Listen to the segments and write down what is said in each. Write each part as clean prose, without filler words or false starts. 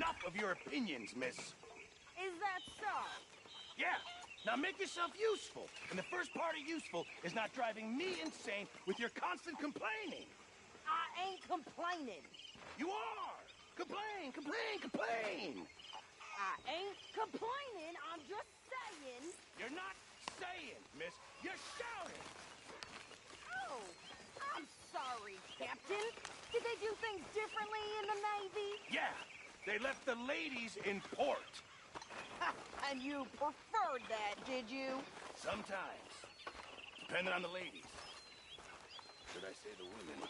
enough of your opinions, miss. Is that so? Yeah. Now make yourself useful. And the first part of useful is not driving me insane with your constant complaining. I ain't complaining. You are! Complain, complain, complain! I ain't complaining, I'm just saying. You're not saying, miss. You're shouting! Oh, I'm sorry, Captain. Did they do things differently in the Navy? Yeah, they left the ladies in port. And you preferred that, did you? Sometimes. Depending on the ladies. Should I say the women?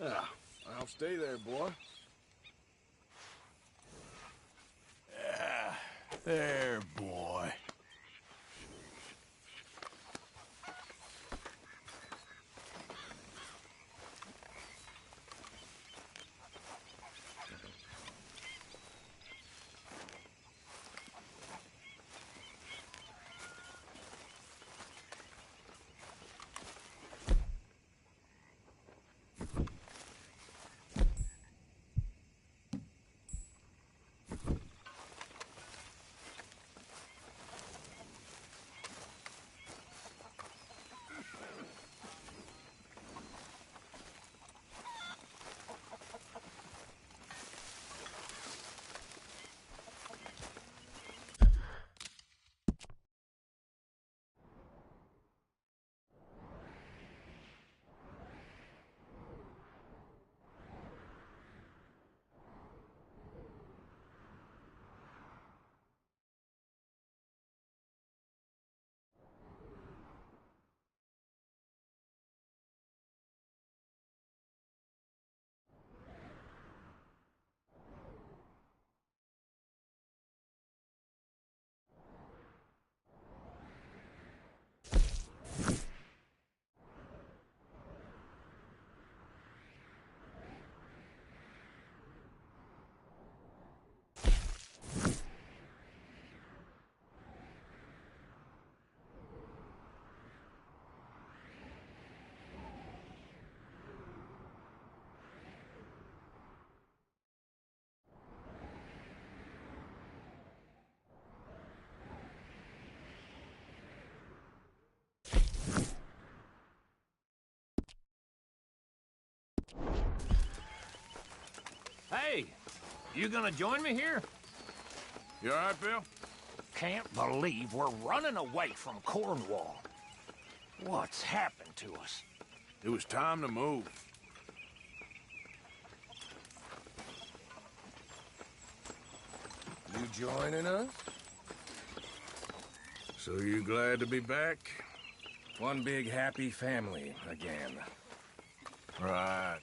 Yeah, I'll stay there, boy. Yeah, there, boy. Hey, you gonna join me here? You all right, Bill? Can't believe we're running away from Cornwall. What's happened to us? It was time to move. You joining us? So you glad to be back? One big happy family again. Right.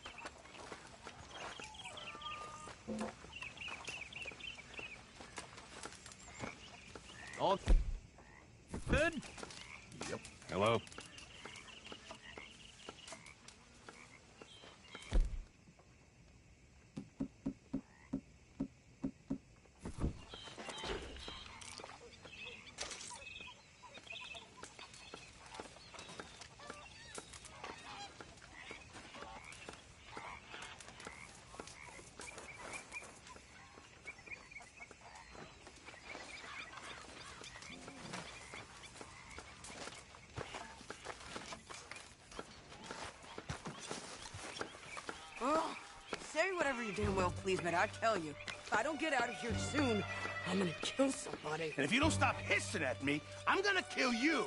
All good? Yep. Hello? Oh, say whatever you damn well please, but I tell you, if I don't get out of here soon, I'm gonna kill somebody. And if you don't stop hissing at me, I'm gonna kill you.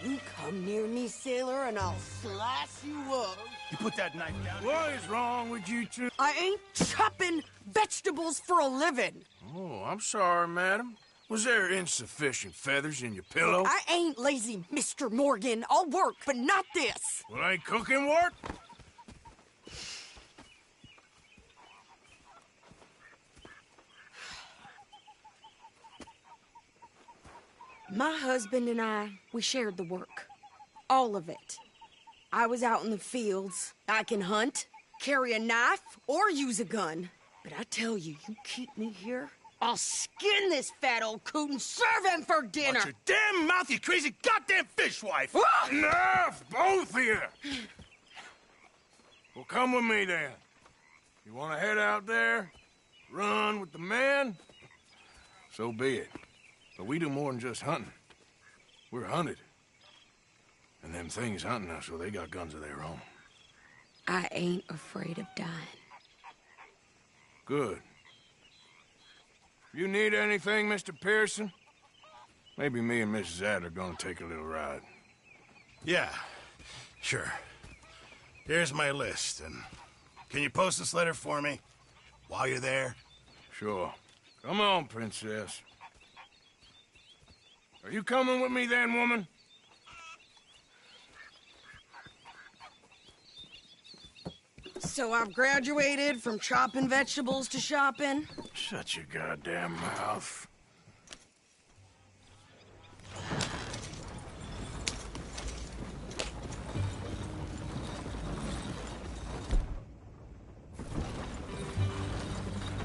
You come near me, sailor, and I'll slice you up. You put that knife down. What is wrong with you two? I ain't chopping vegetables for a living. Oh, I'm sorry, madam. Was there insufficient feathers in your pillow? I ain't lazy, Mr. Morgan. I'll work, but not this. Well, ain't cooking work? My husband and I, we shared the work. All of it. I was out in the fields. I can hunt, carry a knife, or use a gun. But I tell you, you keep me here, I'll skin this fat old coot and serve him for dinner. Watch your damn mouth, you crazy goddamn fishwife! Enough, both of you! Well, come with me, then. You want to head out there? Run with the men? So be it. But we do more than just hunting. We're hunted. And them things hunting us, well, they got guns of their own. I ain't afraid of dying. Good. You need anything, Mr. Pearson? Maybe me and Mrs. Adler gonna take a little ride. Yeah, sure. Here's my list, and can you post this letter for me while you're there? Sure. Come on, Princess. Are you coming with me then, woman? So I've graduated from chopping vegetables to shopping. Shut your goddamn mouth.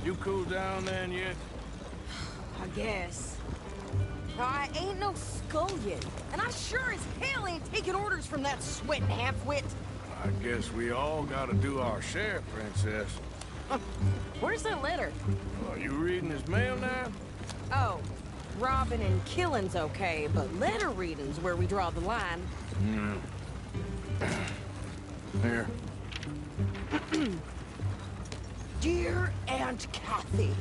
You cooled down then yet? I guess. I ain't no scullion, and I sure as hell ain't taking orders from that sweating half-wit. I guess we all gotta do our share, Princess. Where's that letter? Are you reading his mail now? Oh, robbing and killing's okay, but letter reading's where we draw the line. Here. Dear Aunt Kathy,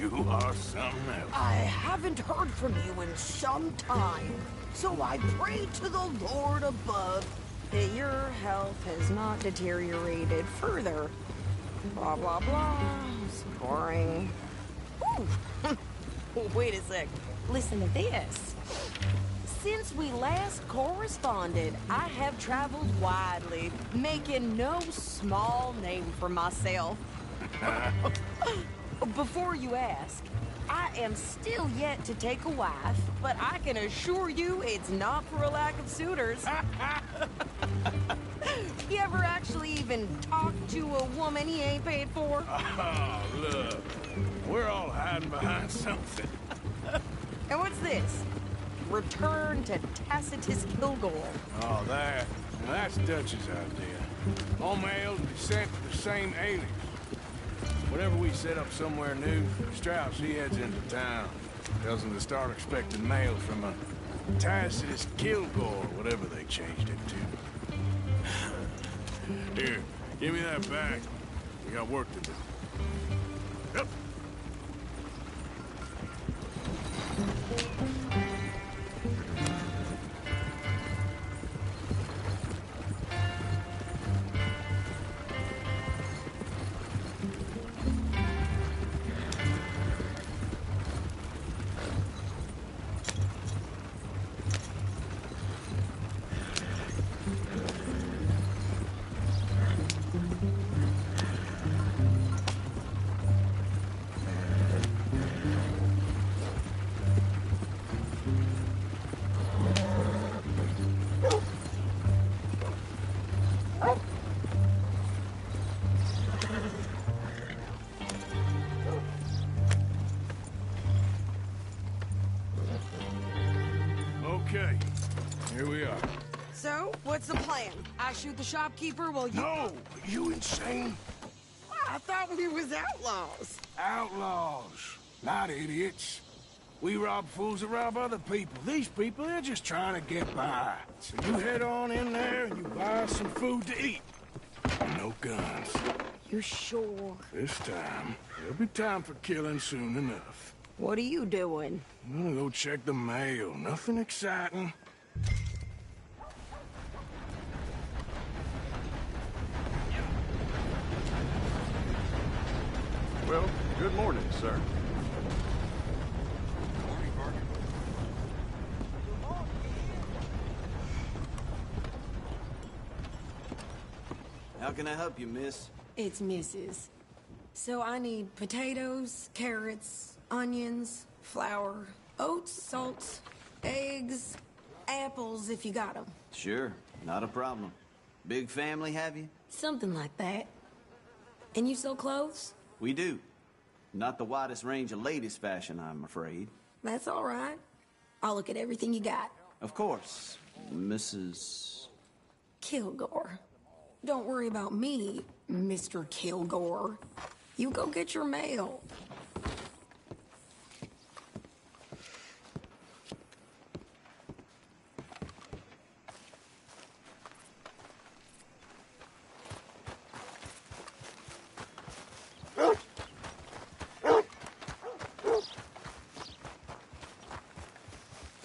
You are something else. I haven't heard from you in some time, so I pray to the Lord above that your health has not deteriorated further. Blah, blah, blah. It's boring. Ooh. Wait a sec. Listen to this. Since we last corresponded, I have traveled widely, making no small name for myself. Before you ask, I am still yet to take a wife, but I can assure you it's not for a lack of suitors. You ever actually even talk to a woman he ain't paid for? Oh, look. We're all hiding behind something. And what's this? Return to Tacitus Kilgore. Oh, that's Dutch's idea. All males be sent to the same alias. Whenever we set up somewhere new, Strauss, he heads into town. Tells them to start expecting mail from a Tacitus Kilgore, whatever they changed it to. Here, give me that back. We got work to do. Yep. Okay, here we are. So, what's the plan? I shoot the shopkeeper while you... No! You insane? I thought we was outlaws. Outlaws, not idiots. We rob fools that rob other people. These people, they're just trying to get by. So you head on in there and you buy us some food to eat. No guns. You sure? This time, there'll be time for killing soon enough. What are you doing? I'm gonna go check the mail. Nothing exciting. Well, good morning, sir. How can I help you, miss? It's Mrs. So I need potatoes, carrots, onions, flour, oats, salt, eggs, apples if you got them. Sure, not a problem. Big family, have you? Something like that. And you sell clothes? We do. Not the widest range of ladies' fashion, I'm afraid. That's all right. I'll look at everything you got. Of course, Mrs. Kilgore. Don't worry about me, Mr. Kilgore. You go get your mail.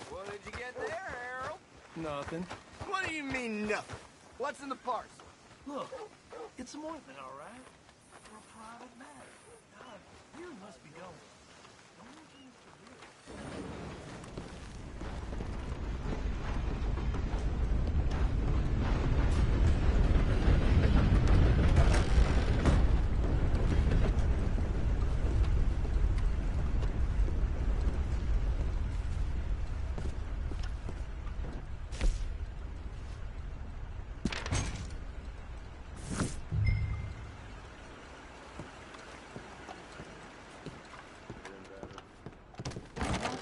What did you get there, Harold? Nothing. What do you mean, nothing? What's in the parcel? Look, it's more than all right. For a private matter. God, you must be going.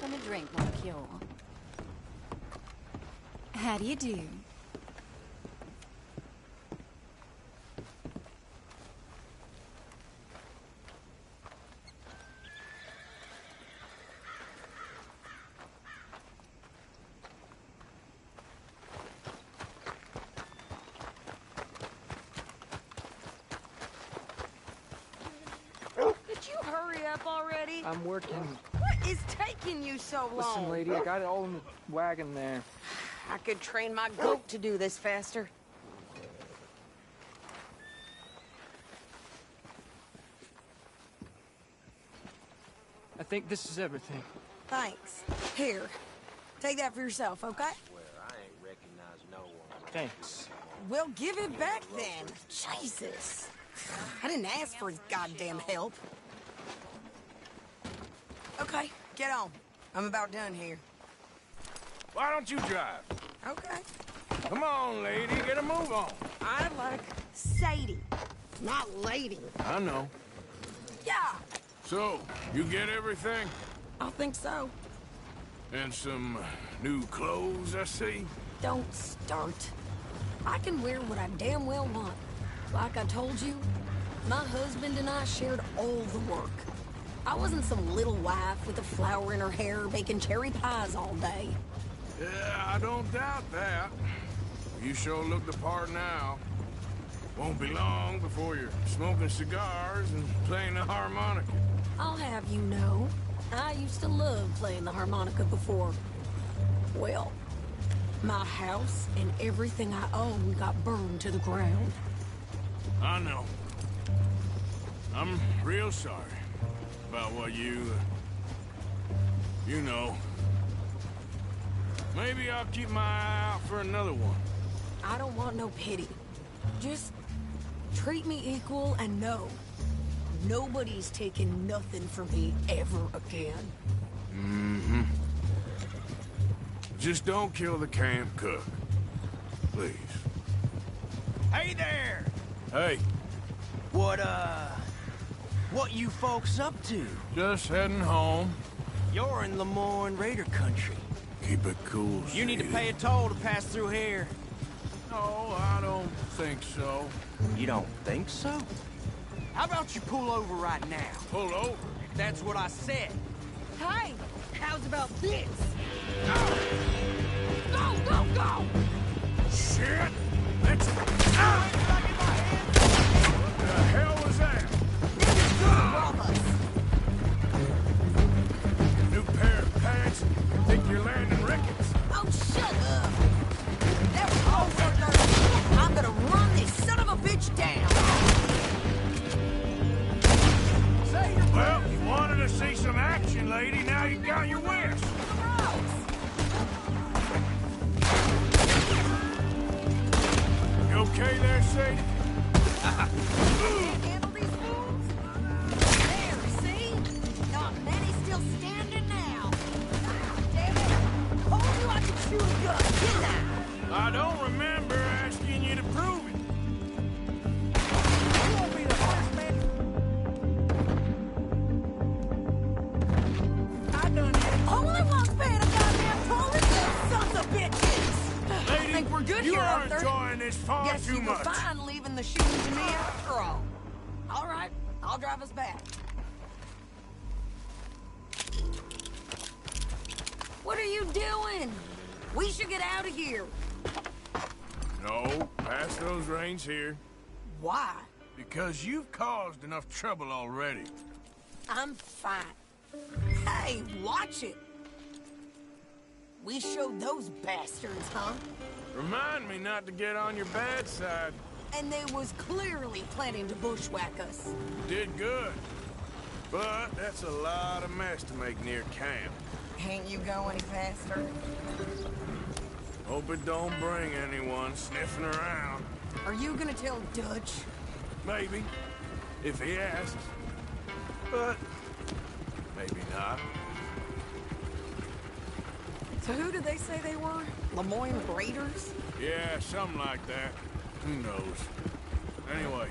Welcome a drink, Monsieur. How do you do? Could you hurry up already? I'm working. What is taking you so long? Listen, lady, I got it all in the wagon there. I could train my goat to do this faster. I think this is everything. Thanks. Here, take that for yourself, okay? I ain't recognize no one. Thanks. Well, give it back then. Jesus. I didn't ask for goddamn help. Okay, get on. I'm about done here. Why don't you drive? Okay. Come on, lady, get a move on. I like Sadie, not lady. I know. Yeah, So, you get everything? I think so. And some new clothes, I see? Don't start. I can wear what I damn well want. Like I told you, my husband and I shared all the work. I wasn't some little wife with a flower in her hair baking cherry pies all day. Yeah, I don't doubt that. You sure look the part now. Won't be long before you're smoking cigars and playing the harmonica. I'll have you know, I used to love playing the harmonica before. Well, my house and everything I own got burned to the ground. I know. I'm real sorry about what you know. Maybe I'll keep my eye out for another one. I don't want no pity. Just treat me equal and know nobody's taking nothing from me ever again. Mm-hmm. Just don't kill the camp cook. Please. Hey there! Hey, What you folks up to? just heading home. You're in Lemoyne Raider country. Keep it cool, You need to Sadie. pay a toll to pass through here. No, I don't think so. You don't think so? How about you pull over right now? Pull over. That's what I said. Hey, how's about this? Go, go, go! Shit! Let's... Ah! What the hell was that? Rob us. New pair of pants? Think you're landing Ricketts? Oh, shut up! That was all work. I'm gonna run this son of a bitch down. Say your Well, you wanted to see some action, lady. Now you got your wish. You okay there, Sadie? Can't handle these fools? There, see? Not many still standing now. Ah, damn it! Told you I could shoot a gun, didn't I? I don't remember asking you to prove it. You won't be the first man. I done it. Only one's paying a goddamn toll is those sons of bitches! Lady, I think we're good you here, are Arthur. enjoying this far Guess too you were much. fine leaving the shooting to me after all. All right, I'll drive us back. What are you doing? We should get out of here. No, pass those reins here. Why? Because you've caused enough trouble already. I'm fine. Hey, watch it. We showed those bastards, huh? Remind me not to get on your bad side. And they was clearly planning to bushwhack us. Did good. But that's a lot of mess to make near camp. Can't you go any faster? Hope it don't bring anyone sniffing around. Are you gonna tell Dutch? Maybe, if he asks. But maybe not. So who did they say they were? Lemoyne Raiders? Yeah, something like that. Who knows? Anyway,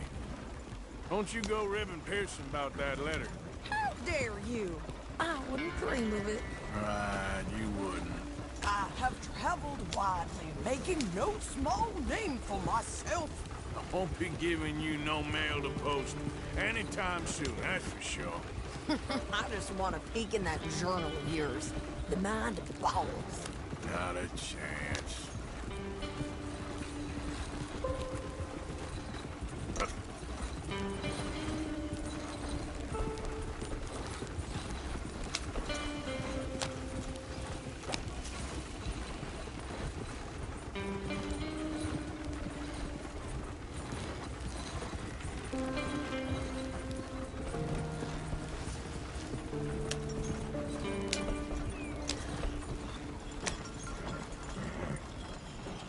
don't you go ribbing Pearson about that letter. How dare you? I wouldn't dream of it. Right, you wouldn't. I have traveled widely, making no small name for myself. I won't be giving you no mail to post anytime soon, that's for sure. I just want to peek in that journal of yours. The mind of balls. Not a chance.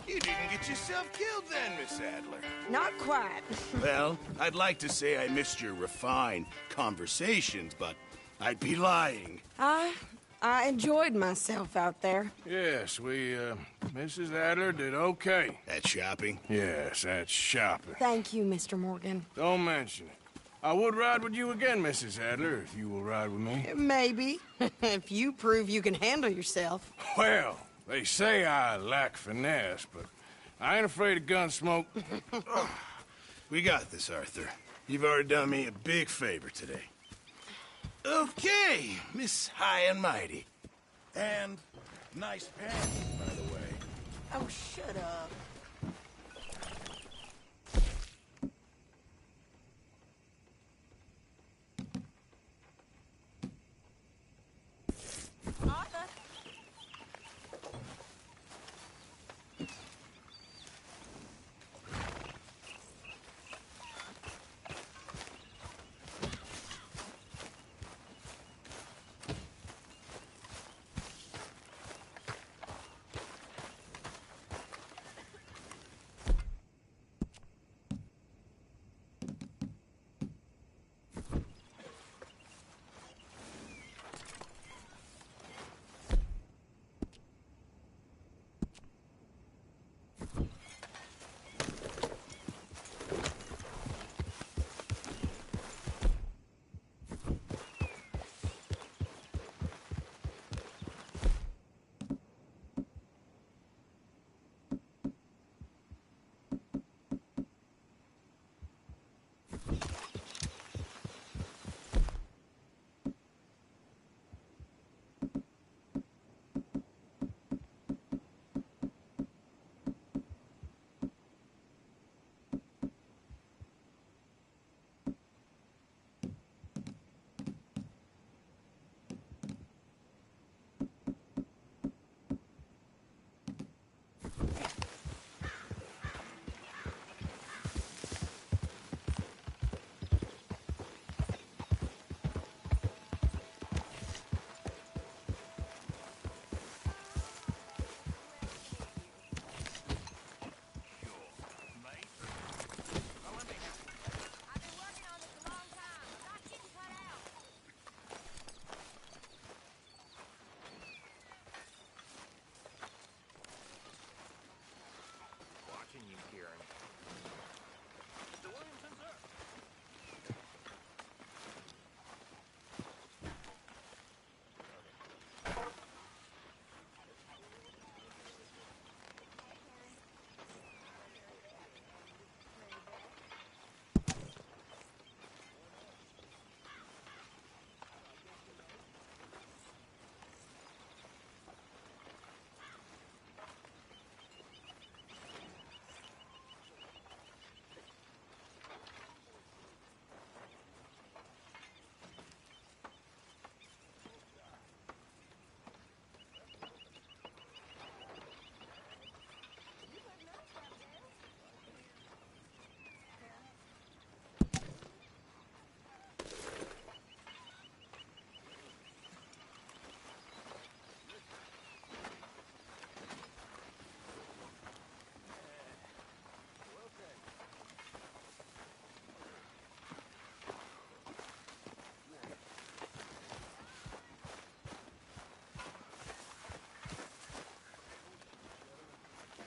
You didn't get yourself killed then, Miss Adler. Not quite. Well, I'd like to say I missed your refined conversations, but I'd be lying. I enjoyed myself out there. Yes, Mrs. Adler did okay. At shopping? Yes, that's shopping. Thank you, Mr. Morgan. Don't mention it. I would ride with you again, Mrs. Adler, if you will ride with me. Maybe. If you prove you can handle yourself. Well, they say I lack finesse, but I ain't afraid of gun smoke. We got this, Arthur. You've already done me a big favor today. Okay, Miss High and Mighty. And nice pants, by the way. Oh, shut up.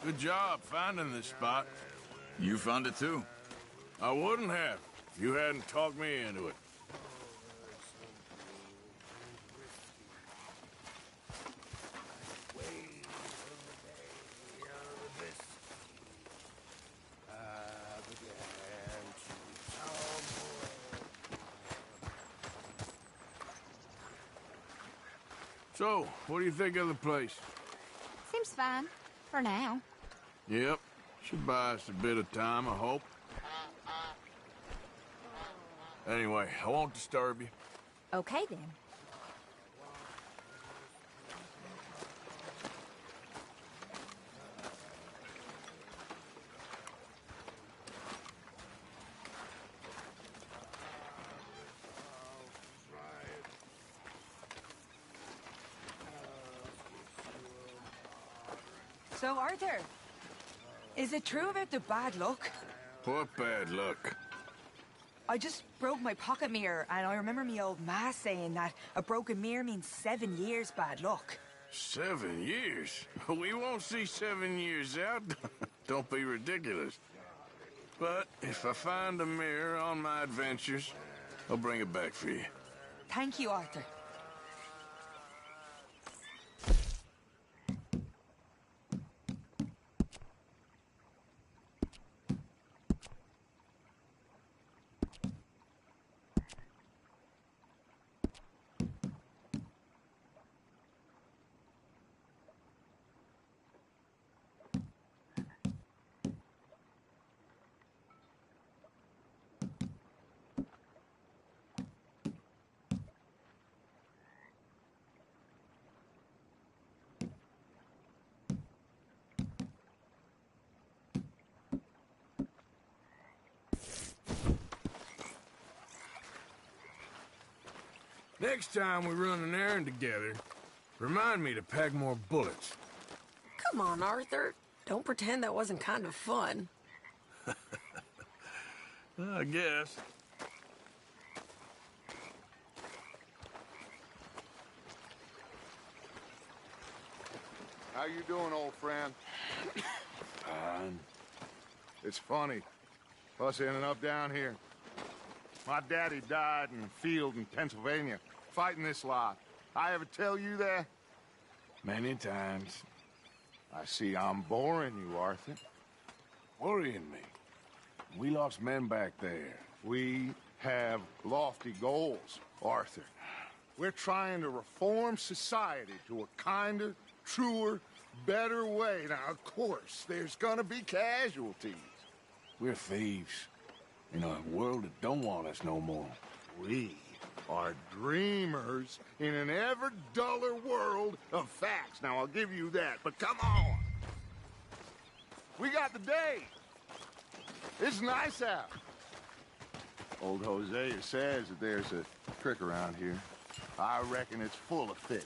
Good job finding this spot. You found it too? I wouldn't have if you hadn't talked me into it. So, what do you think of the place? Seems fine. For now. Yep. Should buy us a bit of time, I hope. Anyway, I won't disturb you. Okay, then. So, Arthur, is it true about the bad luck? What bad luck? I just broke my pocket mirror, and I remember me old ma saying that a broken mirror means 7 years bad luck. 7 years? We won't see 7 years out. Don't be ridiculous. But if I find a mirror on my adventures, I'll bring it back for you. Thank you, Arthur. Next time we run an errand together, remind me to pack more bullets. Come on, Arthur. Don't pretend that wasn't kind of fun. I guess. How you doing, old friend? Fine. It's funny, us ending up down here. My daddy died in a field in Pennsylvania, fighting this lot. I ever tell you that? Many times. I see I'm boring you, Arthur. Worrying me. We lost men back there. We have lofty goals, Arthur. We're trying to reform society to a kinder, truer, better way. Now, of course, there's gonna be casualties. We're thieves. In a world that don't want us no more. We are dreamers in an ever duller world of facts. Now, I'll give you that, but come on. We got the day. It's nice out. Old Hosea says that there's a trick around here. I reckon it's full of fit.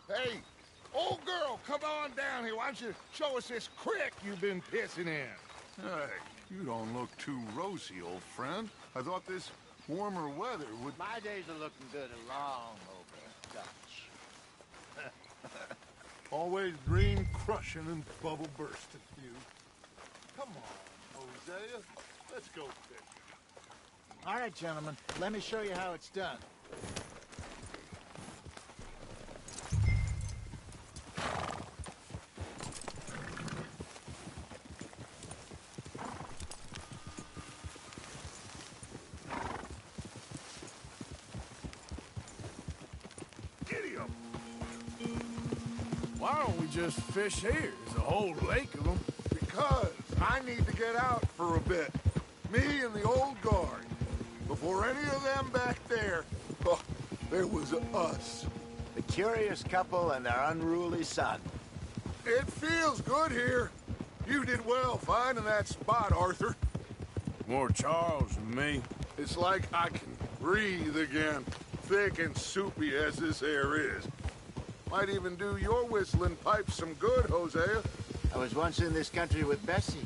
Hey, old girl, come on down here. Why don't you show us this creek you've been pissing in? Hey, you don't look too rosy, old friend. I thought this warmer weather would... My days are looking good along over Dutch. Always dream crushing and bubble bursting, you. Come on, Hosea. Let's go fishing. All right, gentlemen. Let me show you how it's done. Why don't we just fish here? There's a whole lake of them. Because I need to get out for a bit. Me and the old guard. Before any of them back there, oh, there was us. The curious couple and their unruly son. It feels good here. You did well finding that spot, Arthur. More Charles than me. It's like I can breathe again, thick and soupy as this air is. Might even do your whistling pipes some good, Hosea. I was once in this country with Bessie.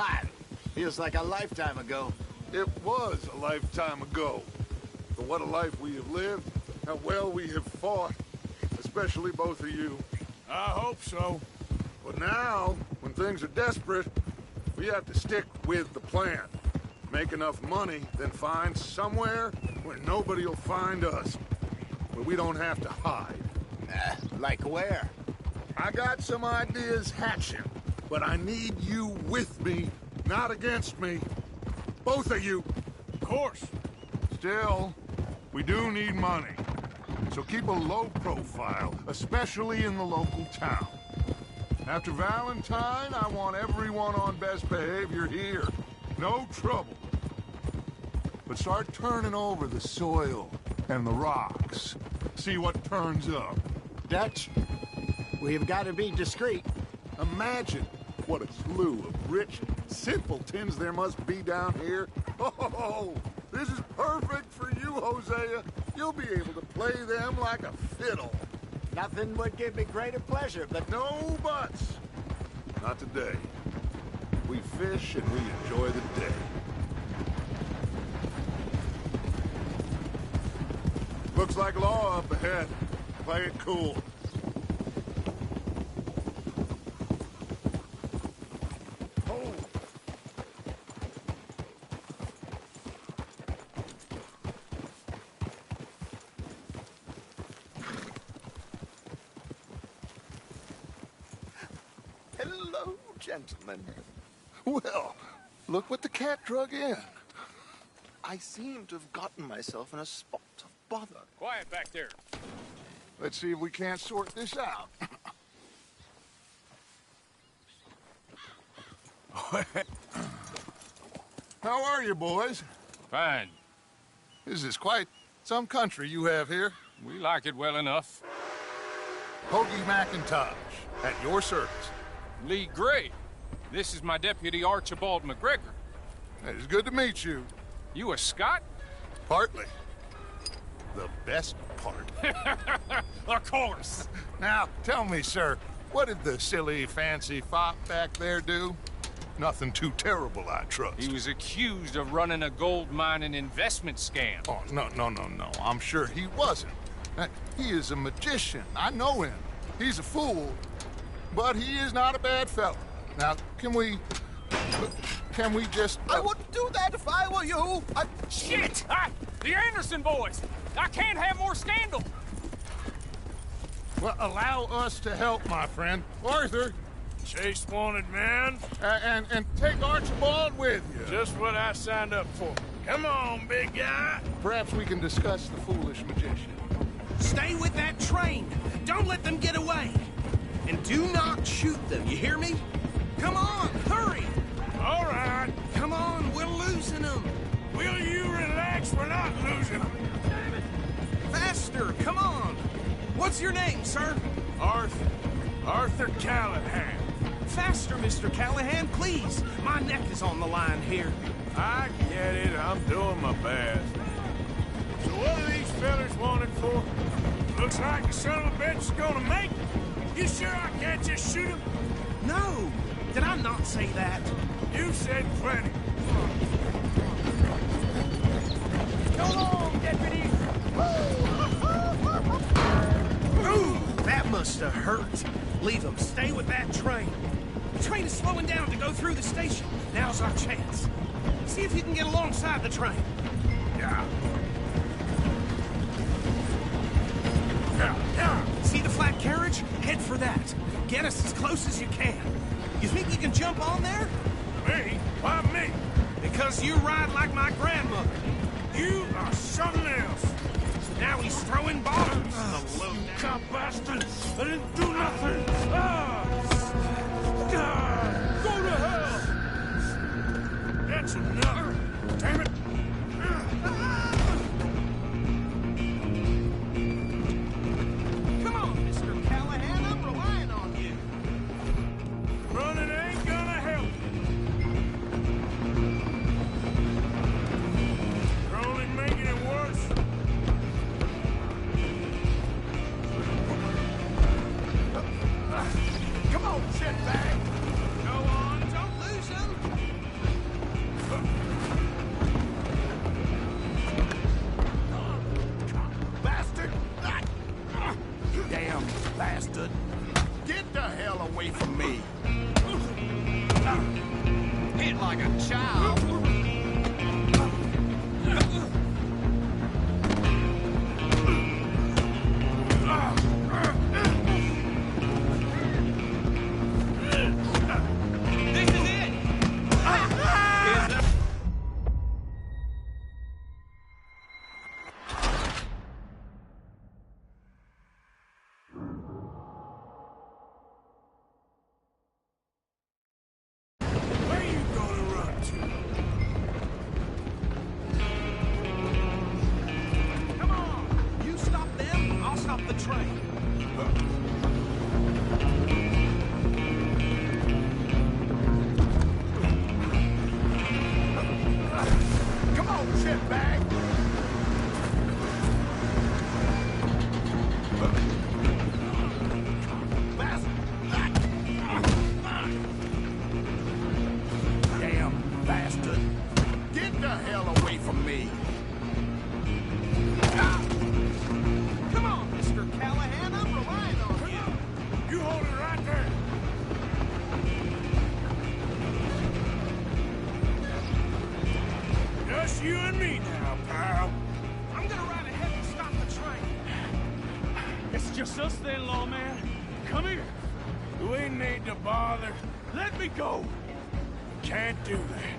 God, feels like a lifetime ago. It was a lifetime ago. But what a life we have lived, how well we have fought, especially both of you. I hope so. But now, when things are desperate, we have to stick with the plan. Make enough money, then find somewhere where nobody will find us. Where we don't have to hide. Like where? I got some ideas hatching, but I need you with me, not against me. Both of you. Of course. Still, we do need money. So keep a low profile, especially in the local town. After Valentine, I want everyone on best behavior here. No trouble. But start turning over the soil and the rocks. See what turns up. Dutch, we've got to be discreet. Imagine what a slew of rich simpletons there must be down here. Oh, this is perfect for you, Hosea. You'll be able to play them like a fiddle. Nothing would give me greater pleasure, but No buts. Not today. We fish and we enjoy the day. Looks like law up ahead. Play it cool. Oh. hello, gentlemen. Well, look what the cat drug in. I seem to have gotten myself in a spot of bother. Quiet back there. Let's see if we can't sort this out. How are you, boys? Fine. This is quite some country you have here. We like it well enough. Hoagie McIntosh, at your service. Lee Gray. This is my deputy, Archibald McGregor. It's good to meet you. You a Scot? Partly. The best part. Of course. Now, tell me, sir, what did the silly, fancy fop back there do? Nothing too terrible, I trust. He was accused of running a gold mining investment scam. Oh, no. I'm sure he wasn't. He is a magician. I know him. He's a fool, but he is not a bad fellow. Now, can we just... I wouldn't do that if I were you. Shit! The Anderson boys! I can't have more scandal! Well, allow us to help, my friend. Arthur! Chase wanted man. And take Archibald with you. Just what I signed up for. Come on, big guy. Perhaps we can discuss the foolish magician. Stay with that train. Don't let them get away. And do not shoot them, you hear me? Come on, hurry. All right. Come on, we're losing them. Will you relax? We're not losing them. Faster, come on. What's your name, sir? Arthur Callahan. Faster, Mr. Callahan, please. My neck is on the line here. I get it. I'm doing my best. So what are these fellas wanted for? Looks like the son of a bitch is gonna make it. You sure I can't just shoot him? No. Did I not say that? You said plenty. Go long, deputy! Ooh, that must have hurt. Leave them. Stay with that train. The train is slowing down to go through the station. Now's our chance. See if you can get alongside the train. Yeah. See the flat carriage? Head for that. Get us as close as you can. You think you can jump on there? Me? Why me? Because you ride like my grandmother. You are something else. Now he's throwing bombs. The cop bastard! I didn't do nothing! Go to hell! That's enough! Damn it! Come on, Mr. Callahan, I'm relying on you. Running ain't gonna help. You're only making it worse. Come on, shitbag. Go on, don't lose him. bastard! Get the hell away from me! Hit like a child. This is it! Where you gonna run to? Come on! You stop them, I'll stop the train. Come on, shitbag! Damn bastard! Get the hell away from me! Come on, Mr. Callahan, I'm relying on you. You hold it right there. Just you and me now, pal. I'm gonna ride ahead and stop the train. It's just us then, lawman. Come here. You ain't need to bother. Let me go. Can't do that.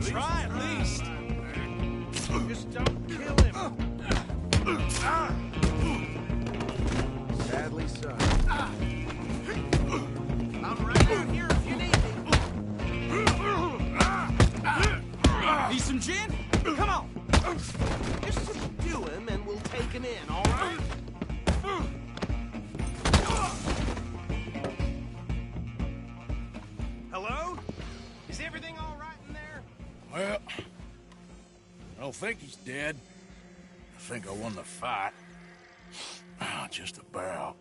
Try at least. Just don't kill him. Sadly so. I'm right out here if you need me. Need some gin? Come on. Just subdue him and we'll take him in, all right? Hello? Is everything all right in there? Well, I don't think he's dead. I think I won the fight. Just about.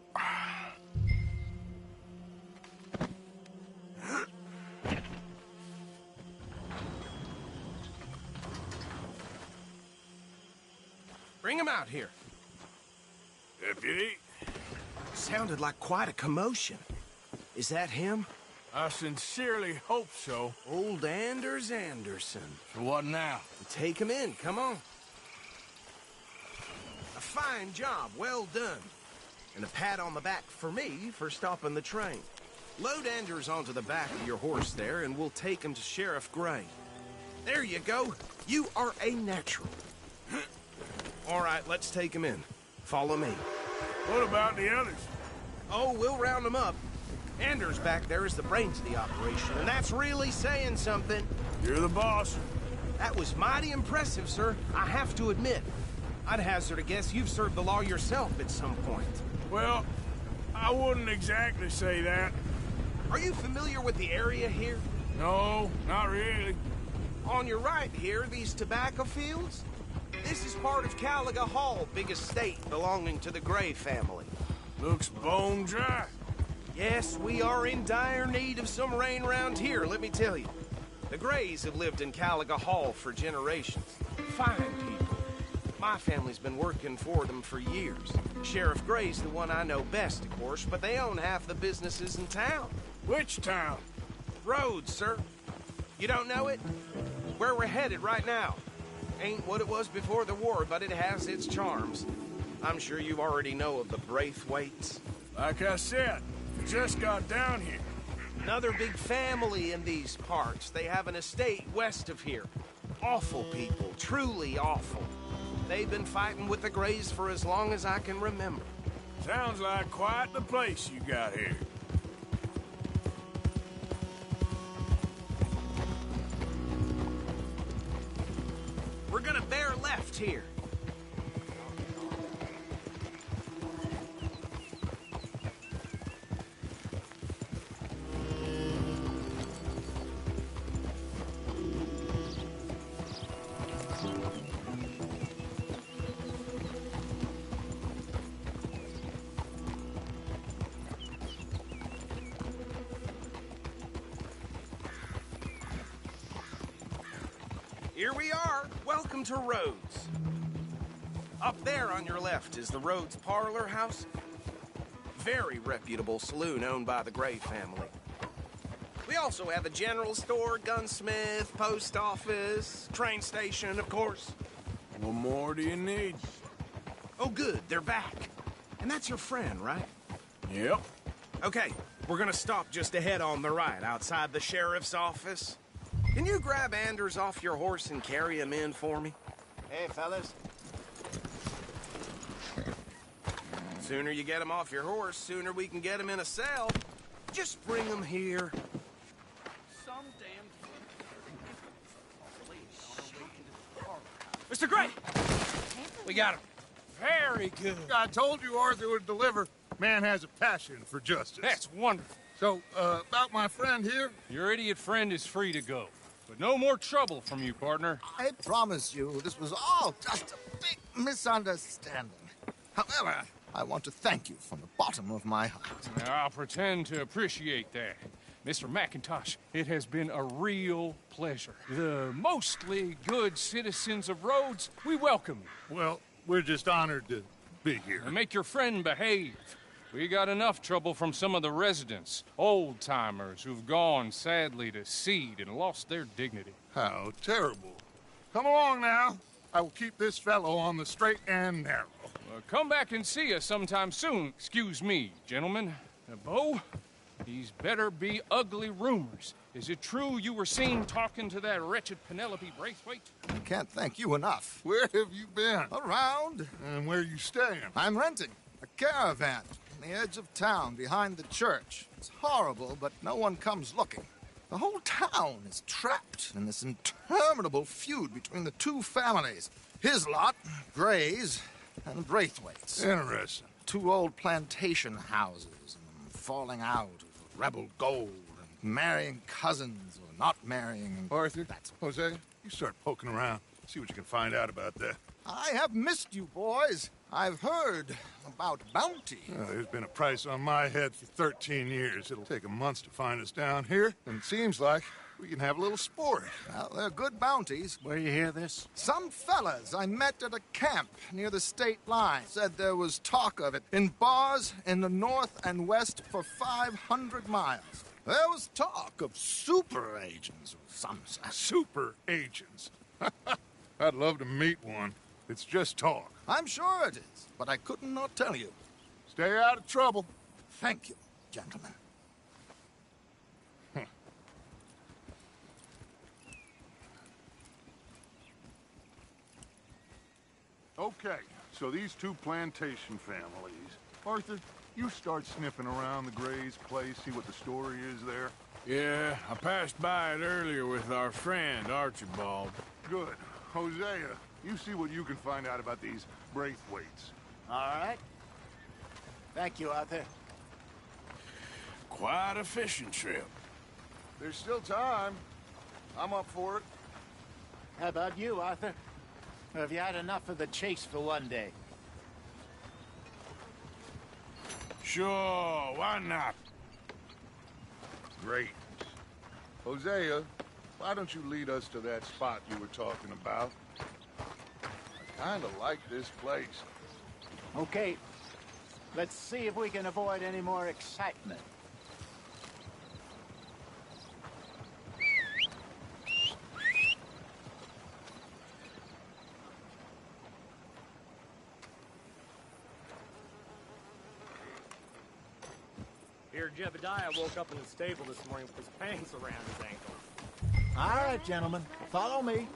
Bring him out here. Deputy? Sounded like quite a commotion. Is that him? I sincerely hope so. Old Anders Anderson. So what now? Take him in, come on. A fine job, well done. And a pat on the back for me for stopping the train. Load Anders onto the back of your horse there, and we'll take him to Sheriff Gray. There you go. You are a natural. All right, let's take him in. Follow me. What about the others? Oh, we'll round them up. Anders back there is the brains of the operation, and that's really saying something. You're the boss. That was mighty impressive, sir. I have to admit. I'd hazard a guess you've served the law yourself at some point. Well, I wouldn't exactly say that. Are you familiar with the area here? No, not really. On your right here, these tobacco fields? This is part of Caliga Hall, big estate belonging to the Gray family. Looks bone dry. Yes, we are in dire need of some rain around here, let me tell you. The Grays have lived in Caliga Hall for generations. Fine people. My family's been working for them for years. Sheriff Gray's the one I know best, of course, but they own half the businesses in town. Which town? Rhodes, sir. You don't know it? Where we're headed right now. Ain't what it was before the war, but it has its charms. I'm sure you already know of the Braithwaites. Like I said, we just got down here. Another big family in these parts. They have an estate west of here. Awful people, truly awful. They've been fighting with the Grays for as long as I can remember. Sounds like quite the place you got here. We're gonna bear left here. Here we are. Welcome to Rhodes. Up there on your left is the Rhodes Parlor House. Very reputable saloon owned by the Gray family. We also have a general store, gunsmith, post office, train station, of course. What more do you need? Oh, good, they're back. And that's your friend, right? Yep. Okay, we're gonna stop just ahead on the right, outside the sheriff's office. Can you grab Anders off your horse and carry him in for me? Hey, fellas. Sooner you get him off your horse, sooner we can get him in a cell. Just bring him here. Some damn... Mr. Gray! We got him. Very good. I told you Arthur would deliver. Man has a passion for justice. That's wonderful. So, about my friend here? Your idiot friend is free to go. But no more trouble from you, partner. I promise you, this was all just a big misunderstanding. However, I want to thank you from the bottom of my heart. Now, I'll pretend to appreciate that. Mr. McIntosh, it has been a real pleasure. The mostly good citizens of Rhodes, we welcome you. Well, we're just honored to be here. And make your friend behave. We got enough trouble from some of the residents, old-timers who've gone, sadly, to seed and lost their dignity. How terrible. Come along now. I will keep this fellow on the straight and narrow. Come back and see us sometime soon. Excuse me, gentlemen. Bo, these better be ugly rumors. Is it true you were seen talking to that wretched Penelope Braithwaite? I can't thank you enough. Where have you been? Around. And where are you staying? I'm renting a caravan on the edge of town behind the church. It's horrible, but no one comes looking. The whole town is trapped in this interminable feud between the two families. His lot, Gray's, and Braithwaite's. Interesting. Two old plantation houses, and falling out of rebel gold, and marrying cousins or not marrying. Arthur, Jose, you start poking around. See what you can find out about that. I have missed you, boys. I've heard about bounty. There's been a price on my head for 13 years. It'll take 'em months to find us down here, and it seems like we can have a little sport. Well, they're good bounties. Where you hear this? Some fellas I met at a camp near the state line said there was talk of it in bars in the north and west for 500 miles. There was talk of super agents of some sort. Super agents? I'd love to meet one. It's just talk. I'm sure it is, but I couldn't not tell you. Stay out of trouble. Thank you, gentlemen. Okay, so these two plantation families. Arthur, you start sniffing around the Gray's place, see what the story is there. Yeah, I passed by it earlier with our friend, Archibald. Good. Hosea, you see what you can find out about these Braithwaites. All right. Thank you, Arthur. Quite a fishing trip. There's still time. I'm up for it. How about you, Arthur? Or have you had enough of the chase for one day? Sure, why not? Great. Hosea, why don't you lead us to that spot you were talking about? I kinda like this place. Okay. Let's see if we can avoid any more excitement. Here, Jebediah woke up in the stable this morning with his pants around his ankle. All right, gentlemen. Follow me.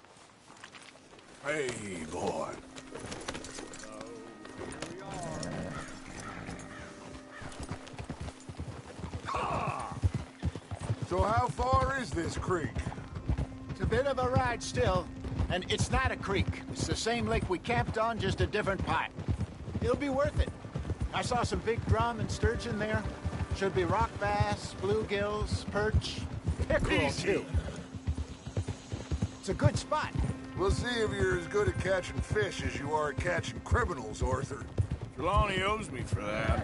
Hey, boy. So how far is this creek? It's a bit of a ride still, and it's not a creek. It's the same lake we camped on, just a different part. It'll be worth it. I saw some big drum and sturgeon there. Should be rock bass, bluegills, perch, pickerel too. It's a good spot. We'll see if you're as good at catching fish as you are at catching criminals, Arthur. Trelawney owes me for that.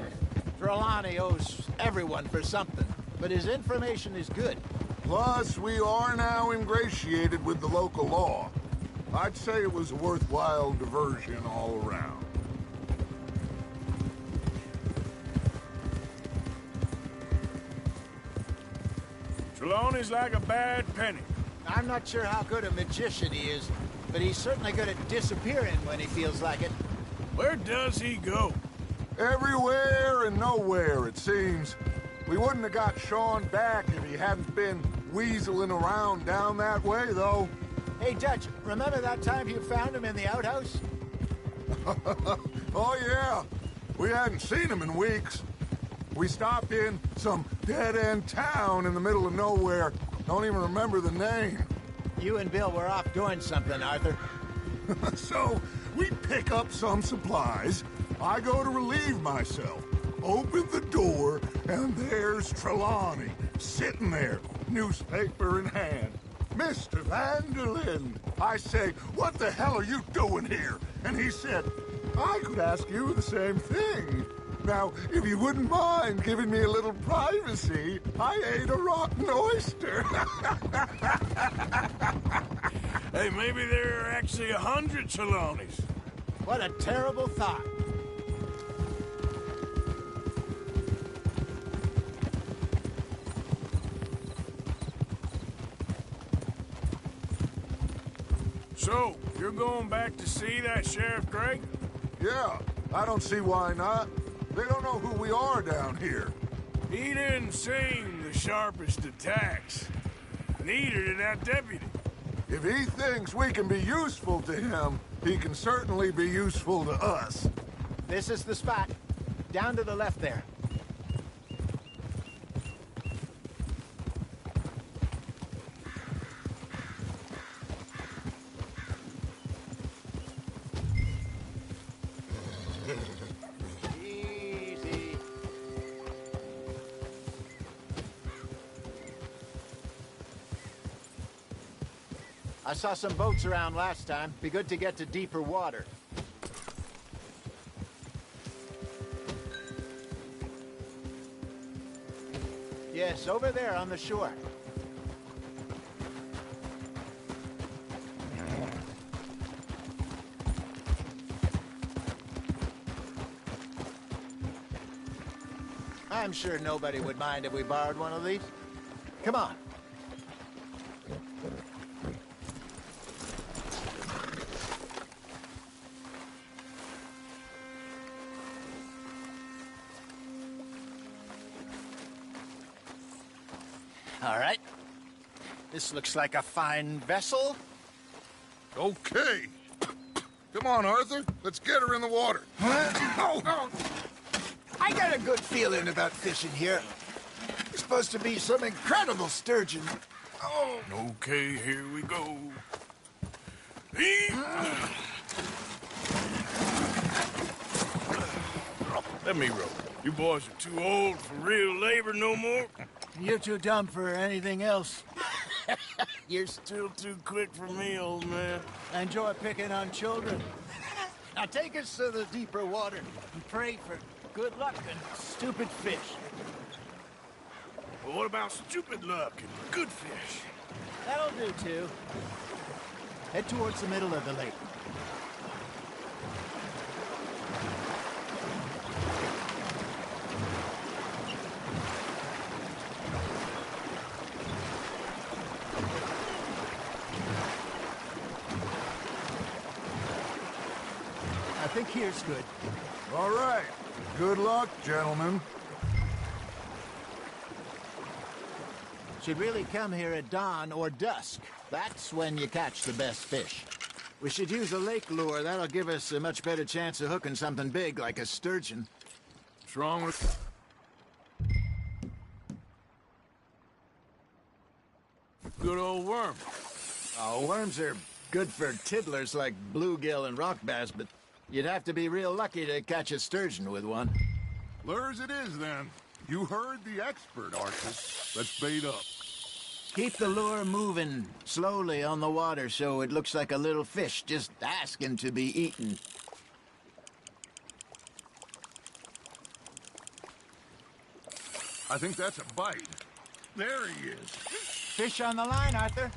Trelawney owes everyone for something, but his information is good. Plus, we are now ingratiated with the local law. I'd say it was a worthwhile diversion all around. Trelawney's like a bad penny. I'm not sure how good a magician he is, but he's certainly good at disappearing when he feels like it. Where does he go? Everywhere and nowhere, it seems. We wouldn't have got Sean back if he hadn't been weaseling around down that way, though. Hey, Dutch, remember that time you found him in the outhouse? Oh, yeah. We hadn't seen him in weeks. We stopped in some dead-end town in the middle of nowhere. Don't even remember the name. You and Bill were off doing something, Arthur. So, we pick up some supplies. I go to relieve myself. Open the door, and there's Trelawney, sitting there, newspaper in hand. Mr. Van der Linde. I say, what the hell are you doing here? And he said, I could ask you the same thing. Now, if you wouldn't mind giving me a little privacy, I ate a rotten oyster. Hey, maybe there are actually 100 Trelawneys. What a terrible thought. So, you're going back to see that Sheriff Gray? Yeah, I don't see why not. They don't know who we are down here. He didn't seem the sharpest attacks. Neither did that deputy. If he thinks we can be useful to him, he can certainly be useful to us. This is the spot. Down to the left there. Easy. I saw some boats around last time. Be good to get to deeper water. Yes, over there on the shore. I'm sure nobody would mind if we borrowed one of these. Come on. All right. This looks like a fine vessel. Okay. Come on, Arthur. Let's get her in the water. Oh. I got a good feeling about fishing here. It's supposed to be some incredible sturgeon. Oh. Okay, here we go. Let me row. You boys are too old for real labor no more. You're too dumb for anything else. You're still too quick for me, old man. I enjoy picking on children. Now take us to the deeper water and pray for good luck and stupid fish. Well, what about stupid luck and good fish? That'll do, too. Head towards the middle of the lake. I think here's good. All right. Good luck, gentlemen. Should really come here at dawn or dusk. That's when you catch the best fish. We should use a lake lure. That'll give us a much better chance of hooking something big like a sturgeon. What's wrong with... Good old worm. Oh, worms are good for tiddlers like bluegill and rock bass, but you'd have to be real lucky to catch a sturgeon with one. Lures it is, then. You heard the expert, Arthur. Let's bait up. Keep the lure moving slowly on the water so it looks like a little fish just asking to be eaten. I think that's a bite. There he is. Fish on the line, Arthur.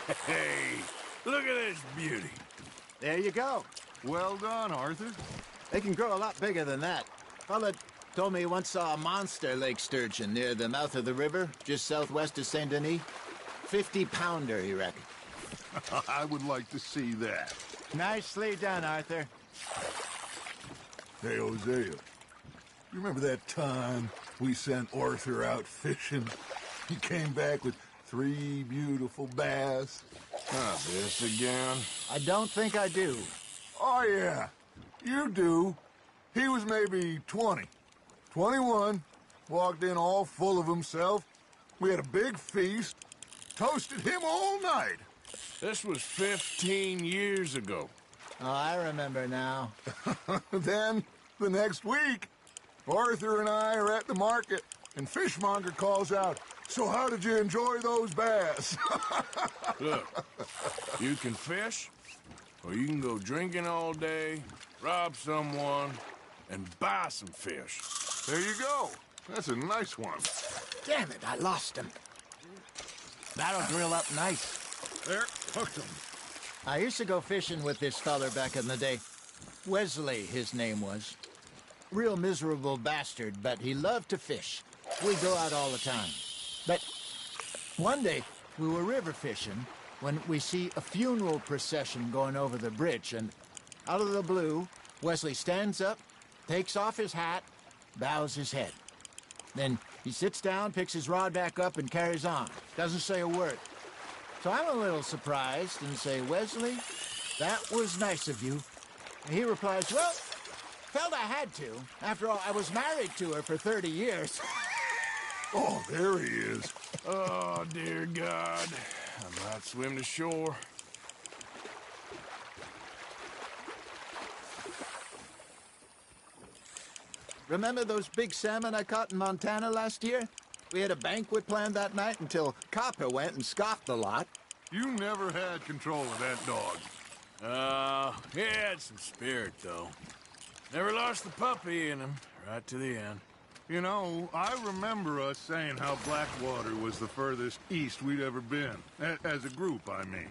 Hey, look at this beauty. There you go. Well done, Arthur. They can grow a lot bigger than that. Fella told me he once saw a monster lake sturgeon near the mouth of the river, just southwest of Saint Denis. 50-pounder, he reckoned. I would like to see that. Nicely done, Arthur. Hey, Hosea. You remember that time we sent Arthur out fishing? He came back with 3 beautiful bass. Not this again. I don't think I do. Oh, yeah. You do. He was maybe 20. 21. Walked in all full of himself. We had a big feast. Toasted him all night. This was 15 years ago. Oh, I remember now. Then, the next week, Arthur and I are at the market, and Fishmonger calls out, "So how did you enjoy those bass?" Look, you can fish, or you can go drinking all day, rob someone, and buy some fish. There you go. That's a nice one. Damn it, I lost him. That'll grill up nice. There, hooked him. I used to go fishing with this feller back in the day. Wesley, his name was. Real miserable bastard, but he loved to fish. We'd go out all the time. But one day, we were river fishing when we see a funeral procession going over the bridge, and out of the blue, Wesley stands up, takes off his hat, bows his head. Then he sits down, picks his rod back up, and carries on. Doesn't say a word. So I'm a little surprised and say, "Wesley, that was nice of you." And he replies, "Well, felt I had to. After all, I was married to her for 30 years. Oh, there he is. Oh, dear God. I might swim to shore. Remember those big salmon I caught in Montana last year? We had a banquet planned that night until Copper went and scoffed the lot. You never had control of that dog. He had some spirit, though. Never lost the puppy in him, right to the end. You know, I remember us saying how Blackwater was the furthest east we'd ever been. As a group, I mean.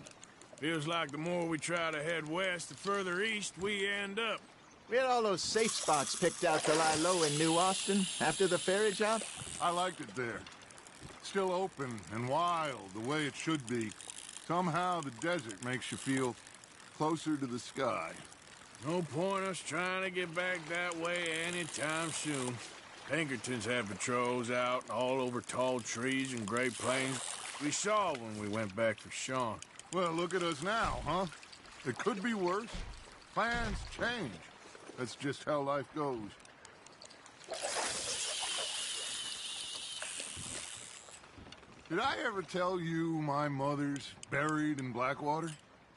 Feels like the more we try to head west, the further east we end up. We had all those safe spots picked out to lie low in New Austin after the ferry job. I liked it there. Still open and wild, the way it should be. Somehow the desert makes you feel closer to the sky. No point us trying to get back that way anytime soon. Pinkertons had patrols out all over tall trees and Great Plains. We saw when we went back for Sean. Well, look at us now, huh? It could be worse. Plans change. That's just how life goes. Did I ever tell you my mother's buried in Blackwater?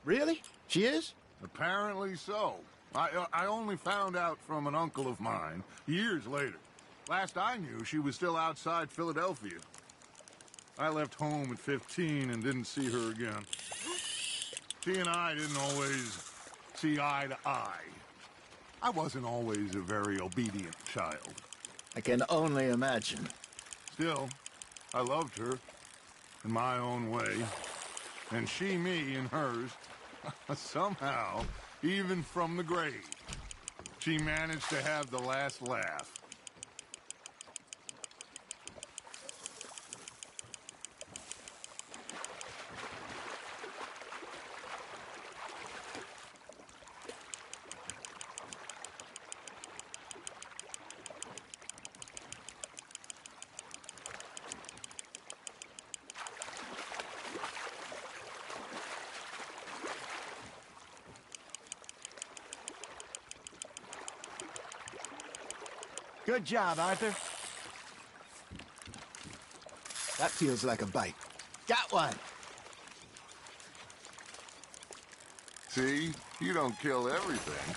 Really? She is? Apparently so. I only found out from an uncle of mine years later. Last I knew, she was still outside Philadelphia. I left home at 15 and didn't see her again. She and I didn't always see eye to eye. I wasn't always a very obedient child. I can only imagine. Still, I loved her in my own way, and she me in hers. Somehow, even from the grave, she managed to have the last laugh. Good job, Arthur. That feels like a bite. Got one. See? You don't kill everything.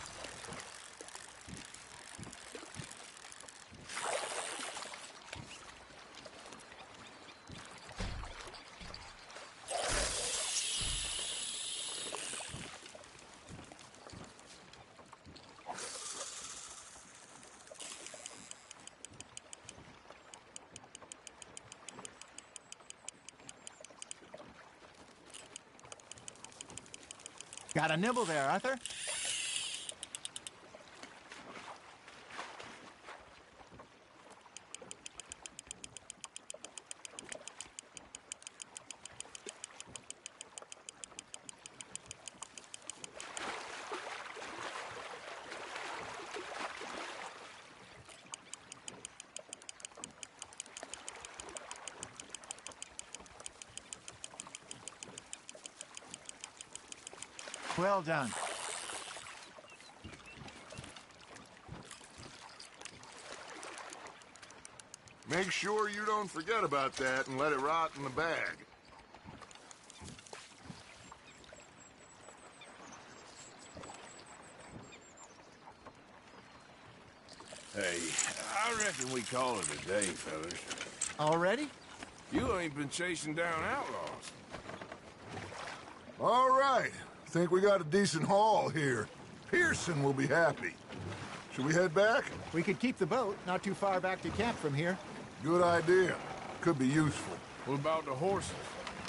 Got a nibble there, Arthur? Well done. Make sure you don't forget about that and let it rot in the bag. Hey, I reckon we call it a day, fellas. Already? You ain't been chasing down outlaws. All right. Think we got a decent haul here. Pearson will be happy. Should we head back? We could keep the boat not too far back to camp from here. Good idea. Could be useful. What about the horses?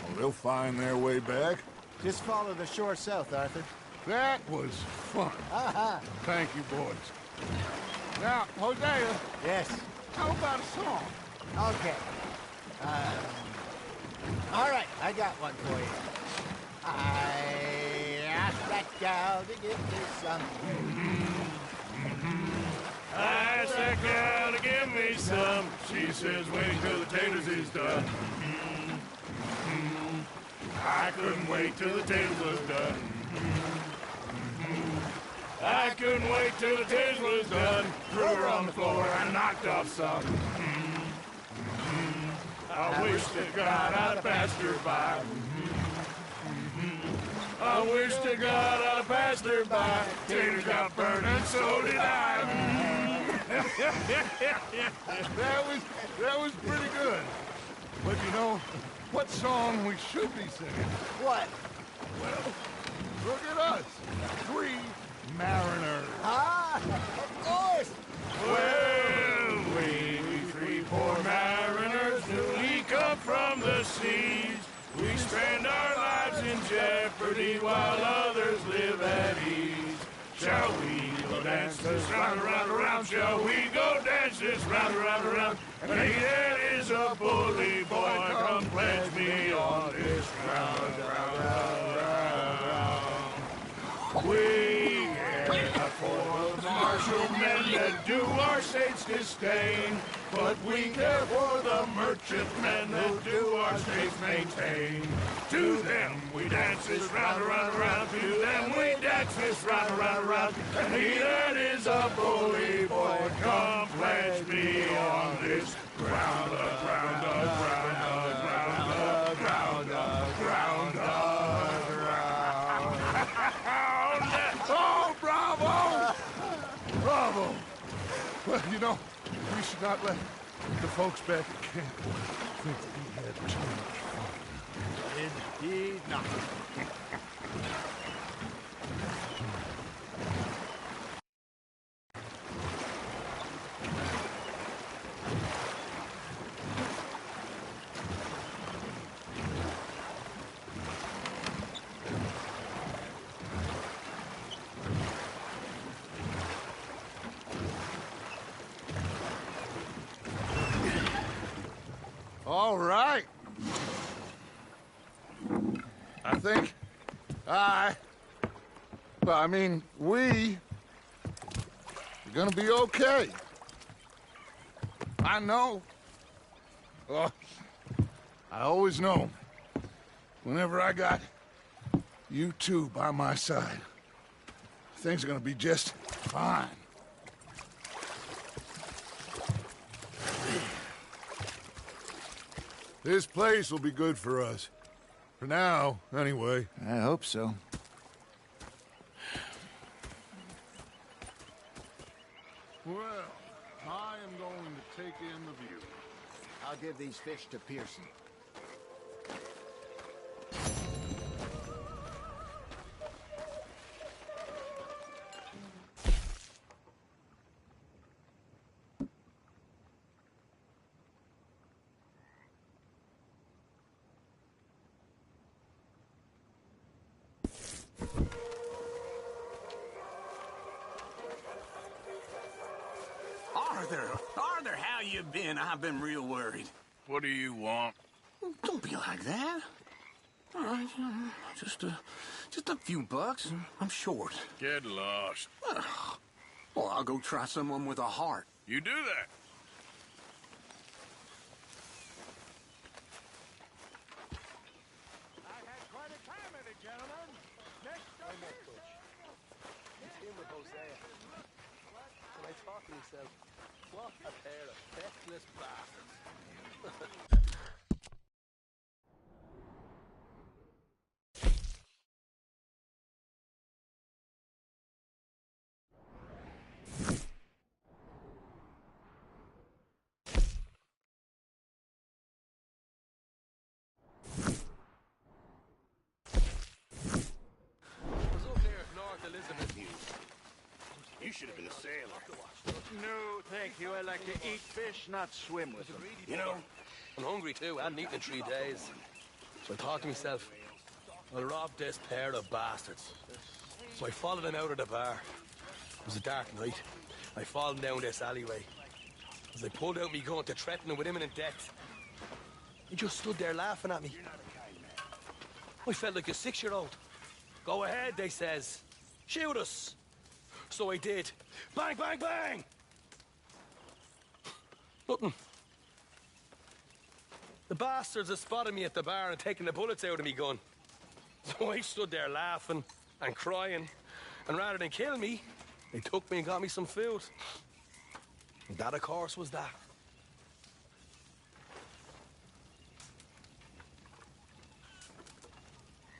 Oh, they'll find their way back. Just follow the shore south, Arthur. That was fun. Aha! Thank you, boys. Now, Hosea. Yes. How about a song? Okay. All right, I got one for you. I asked that gal to give me some. I asked that gal to give me some. She says wait till the taters is done. I couldn't wait till the taters was done. I couldn't wait till the taters was done. Threw her on the floor and knocked off some. I wish to God I'd passed her by. I wish to God I'd passed her by. Taters got burned and so did I. That was pretty good. But you know, what song we should be singing? What? Well, look at us. 3 mariners. Ah, of course. Well, we 3 poor mariners newly come from the seas. We spend our lives in jeopardy while others live at ease. Shall we go dance this round, around, around? Shall we go dance this round, around, around? And he that is a bully boy, come pledge me on this round, round, round, round. We are for the martial men that do our state's disdain, but we care for the merchantmen that do our states maintain. To them we dance this round, around, around. To them we dance this round, around, around. And he that is a bully boy, come pledge me on this ground, ground, ground, ground, ground, ground, ground, ground. Oh, bravo! Bravo! Well, you know, we should not let the folks back at camp think we had too much fun. Indeed not. All right. I think we're gonna be okay. I know. Oh, I always know. Whenever I got you two by my side, things are gonna be just fine. This place will be good for us. For now, anyway. I hope so. Well, I am going to take in the view. I'll give these fish to Pearson. Arthur, how you been? I've been real worried. What do you want? Don't be like that. All right, just a few bucks. I'm short. Get lost. Well, I'll go try someone with a heart. You do that. I've had quite a time of it, gentlemen. Next up with Hosea. When I talk to myself, what a pair of feckless bastards. You should have been a sailor. No, thank you. I like to eat fish, not swim with them. You know, I'm hungry too. I hadn't eaten in 3 days. So I thought to myself, I'll rob this pair of bastards. So I followed them out of the bar. It was a dark night. I followed them down this alleyway. As I pulled out me gun to threaten them with imminent death, he just stood there laughing at me. I felt like a 6-year-old. Go ahead, they says. Shoot us. So I did. Bang, bang, bang! Nothing. The bastards had spotted me at the bar and taken the bullets out of me gun. So I stood there laughing and crying. And rather than kill me, they took me and got me some food. And that, of course, was that.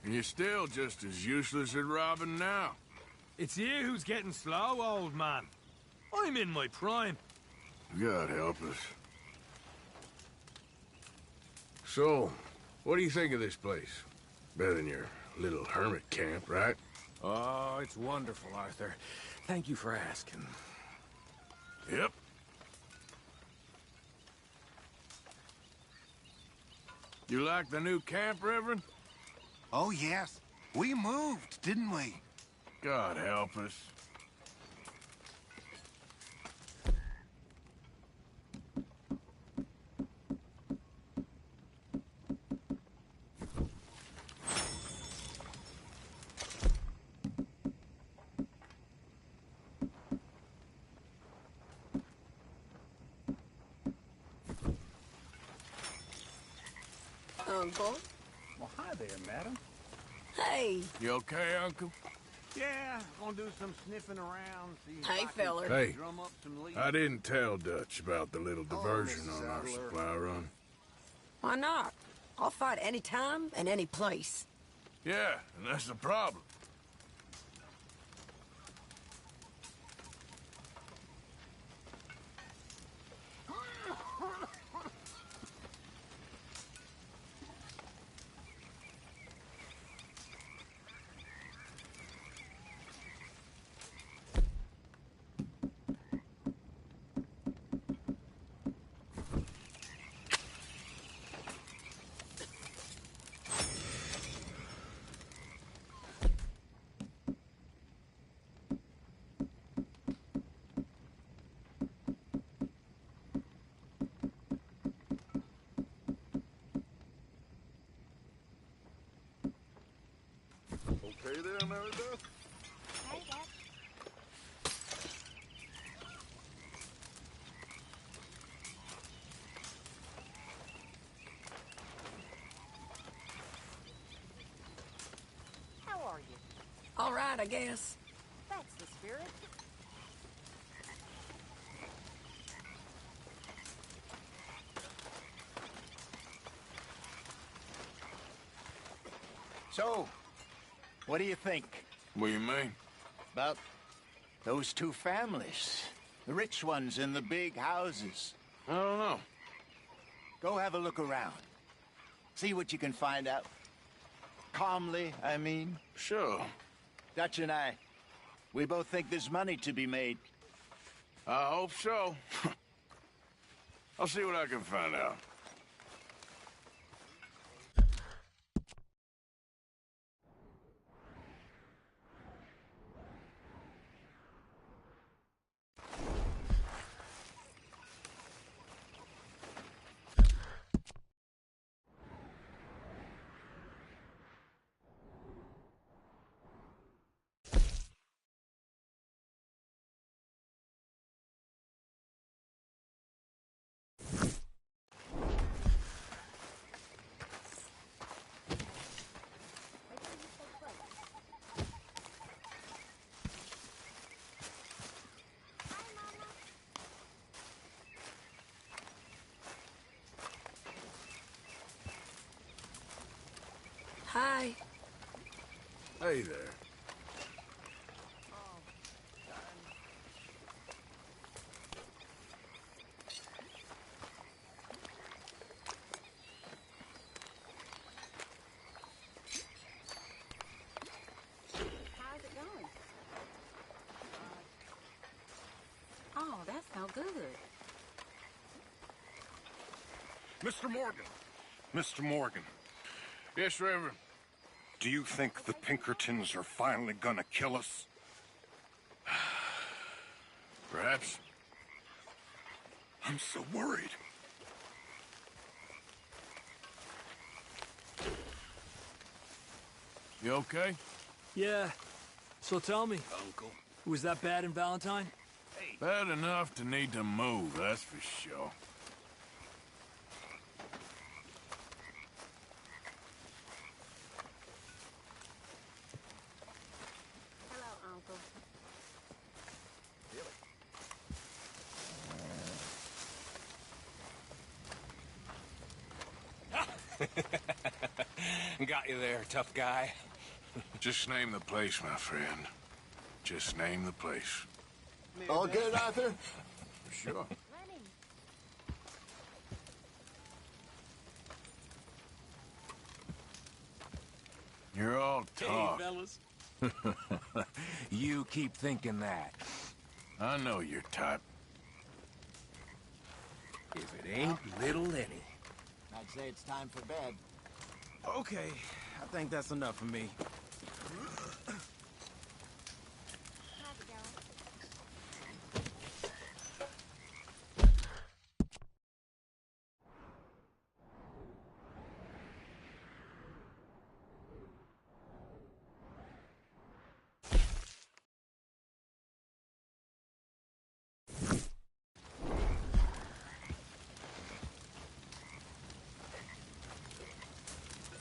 And you're still just as useless at robbing now. It's you who's getting slow, old man. I'm in my prime. God help us. So, what do you think of this place? Better than your little hermit camp, right? Oh, it's wonderful, Arthur. Thank you for asking. Yep. You like the new camp, Reverend? Oh, yes. We moved, didn't we? God help us. Uncle? Well, hi there, madam. Hey. You okay, Uncle? Yeah, gonna do some sniffing around, see if Hey, I can feller. Hey, drum up some leads. I didn't tell Dutch about the little diversion Mrs. on our Adler. supply run. Why not? I'll fight any time and any place. Yeah, and that's the problem. Okay there, Mary Beth? Hey, Dad. How are you? All right, I guess. That's the spirit. So, what do you think? What do you mean? About those two families. The rich ones in the big houses. I don't know. Go have a look around. See what you can find out. Calmly, I mean. Sure. Dutch and I, we both think there's money to be made. I hope so. I'll see what I can find out. Hey there. How's it going? Oh, that's no good. Mr. Morgan. Mr. Morgan. Yes, Reverend. Do you think the Pinkertons are finally gonna kill us? Perhaps. I'm so worried. You okay? Yeah. So tell me, Uncle. was that bad in Valentine? Bad enough to need to move, that's for sure. Hello, Uncle. Got you there, tough guy. Just name the place, my friend. Just name the place. All good, Arthur? Sure. You're all talk. Hey, fellas. You keep thinking that. I know your type. If it ain't Little Lenny. I'd say it's time for bed. Okay, I think that's enough for me.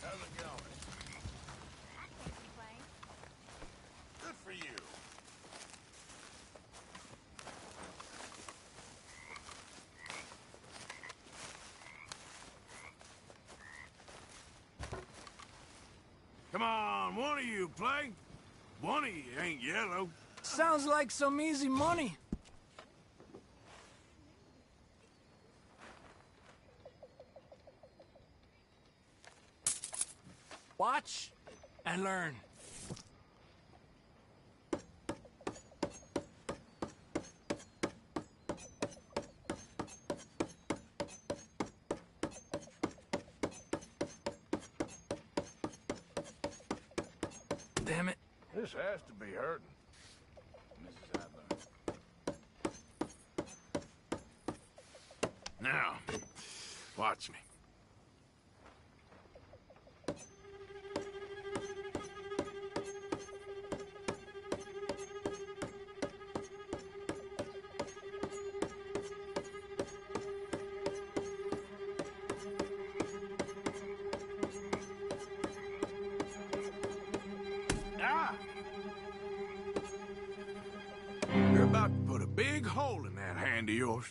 How's it going? Good for you. Come on, one of you play. One of you ain't yellow. Sounds like some easy money. Watch and learn. Damn it. This has to be hurting. Mrs. Adler. Now, watch me. You're about to put a big hole in that hand of yours.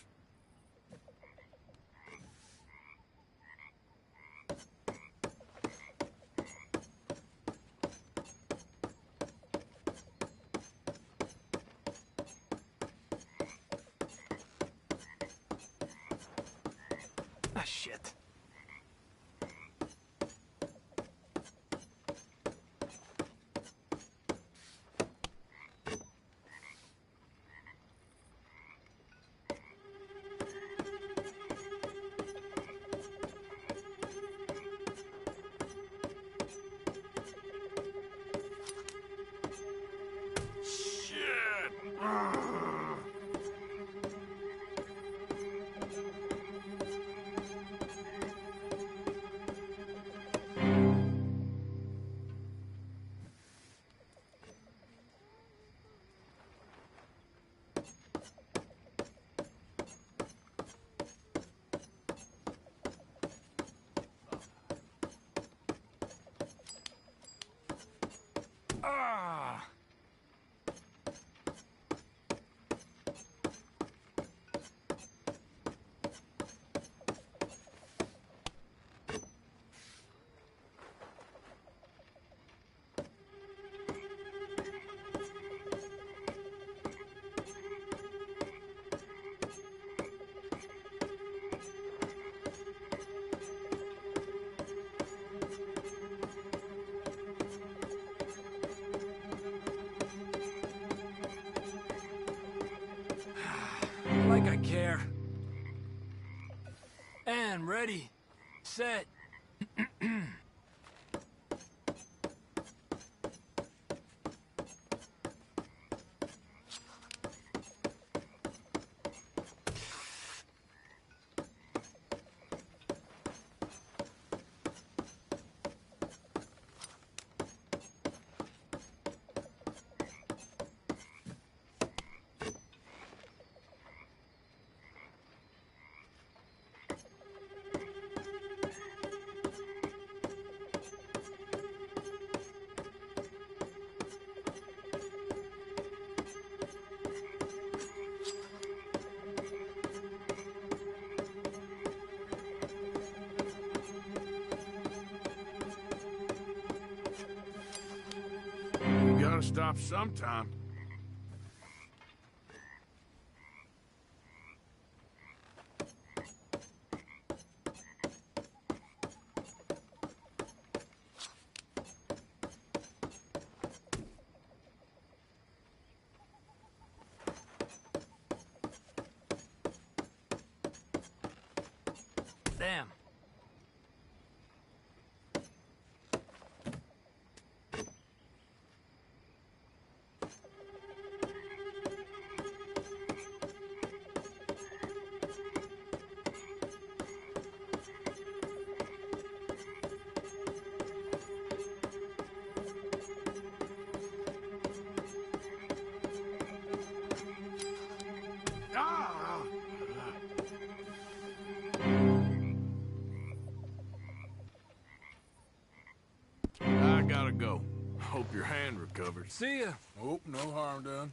Ah, shit. Shit! And ready, set. You gotta stop sometime. Damn. Ah! I gotta go. Hope your hand recovers. See ya. Hope no harm done.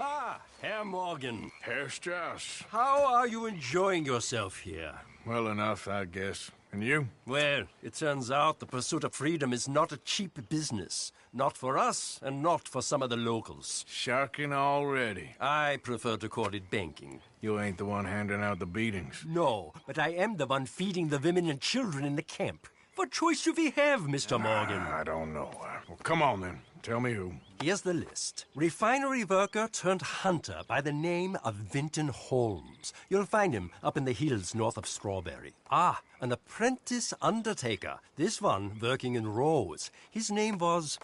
Ah, Herr Morgan. Herr Strauss. How are you enjoying yourself here? Well enough, I guess. And you? Well, it turns out the pursuit of freedom is not a cheap business. Not for us, and not for some of the locals. Sharking already. I prefer to call it banking. You ain't the one handing out the beatings. No, but I am the one feeding the women and children in the camp. What choice do we have, Mr. Morgan? I don't know. Well, come on, then. Tell me who. Here's the list. Refinery worker turned hunter by the name of Vinton Holmes. You'll find him up in the hills north of Strawberry. Ah, an apprentice undertaker. This one working in Rose. His name was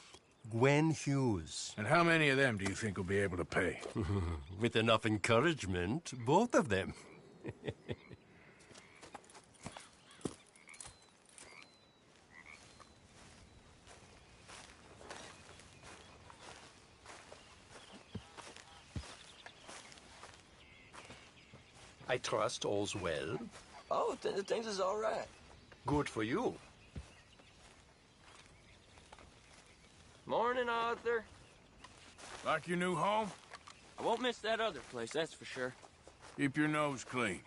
Gwen Hughes. And how many of them do you think will be able to pay? With enough encouragement, both of them. I trust all's well. Oh, things is all right. Good for you. Morning, Arthur. Like your new home? I won't miss that other place, that's for sure. Keep your nose clean.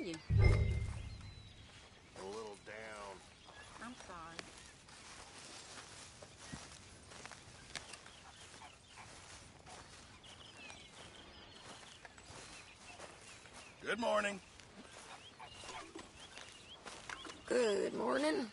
you? A little down. I'm sorry. Good morning. Good morning.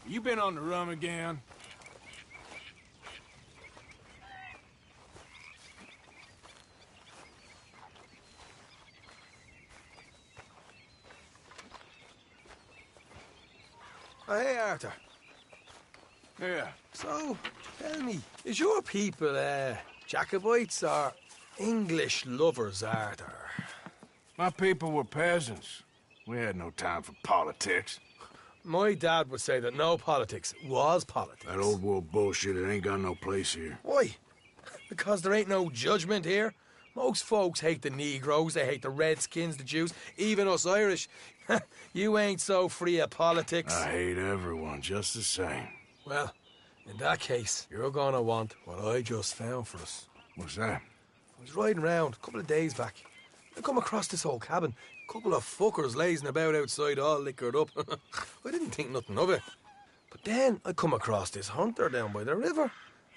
You been on the run again? Oh, hey, Arthur. Yeah. So, tell me, is your people, Jacobites or English lovers, Arthur? My people were peasants. We had no time for politics. My dad would say that no politics was politics. That old world bullshit, it ain't got no place here. Why? Because there ain't no judgment here. Most folks hate the Negroes, they hate the Redskins, the Jews, even us Irish. You ain't so free of politics. I hate everyone just the same. Well, in that case, you're gonna want what I just found for us. What's that? I was riding around a couple of days back. I come across this old cabin. A couple of fuckers lazing about outside all liquored up. I didn't think nothing of it. But then I come across this hunter down by the river.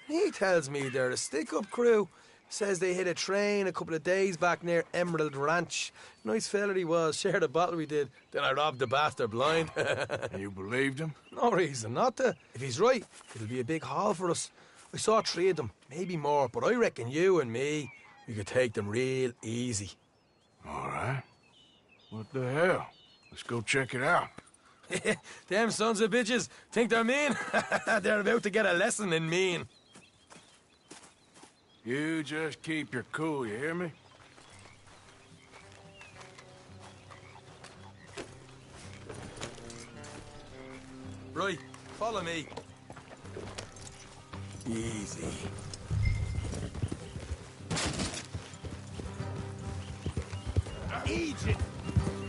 He tells me they're a stick-up crew. Says they hit a train a couple of days back near Emerald Ranch. Nice fella he was, shared a bottle we did. Then I robbed the bastard blind. You believed him? No reason not to. If he's right, it'll be a big haul for us. I saw 3 of them, maybe more, but I reckon you and me, we could take them real easy. All right. What the hell? Let's go check it out. Them sons of bitches think they're mean. They're about to get a lesson in mean. You just keep your cool, you hear me? Right, follow me. Easy. Egypt!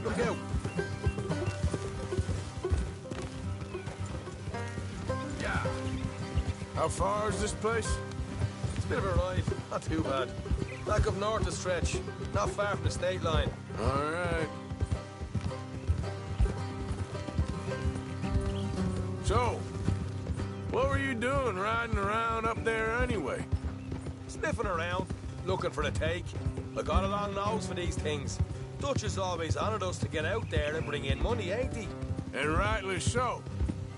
Look out! Yeah. How far is this place? It's a bit of a ride, not too bad. Back up north a stretch, not far from the state line. All right. So, what were you doing riding around up there anyway? Sniffing around, looking for the take. I got a long nose for these things. Dutch is always honoured us to get out there and bring in money, ain't he? And rightly so.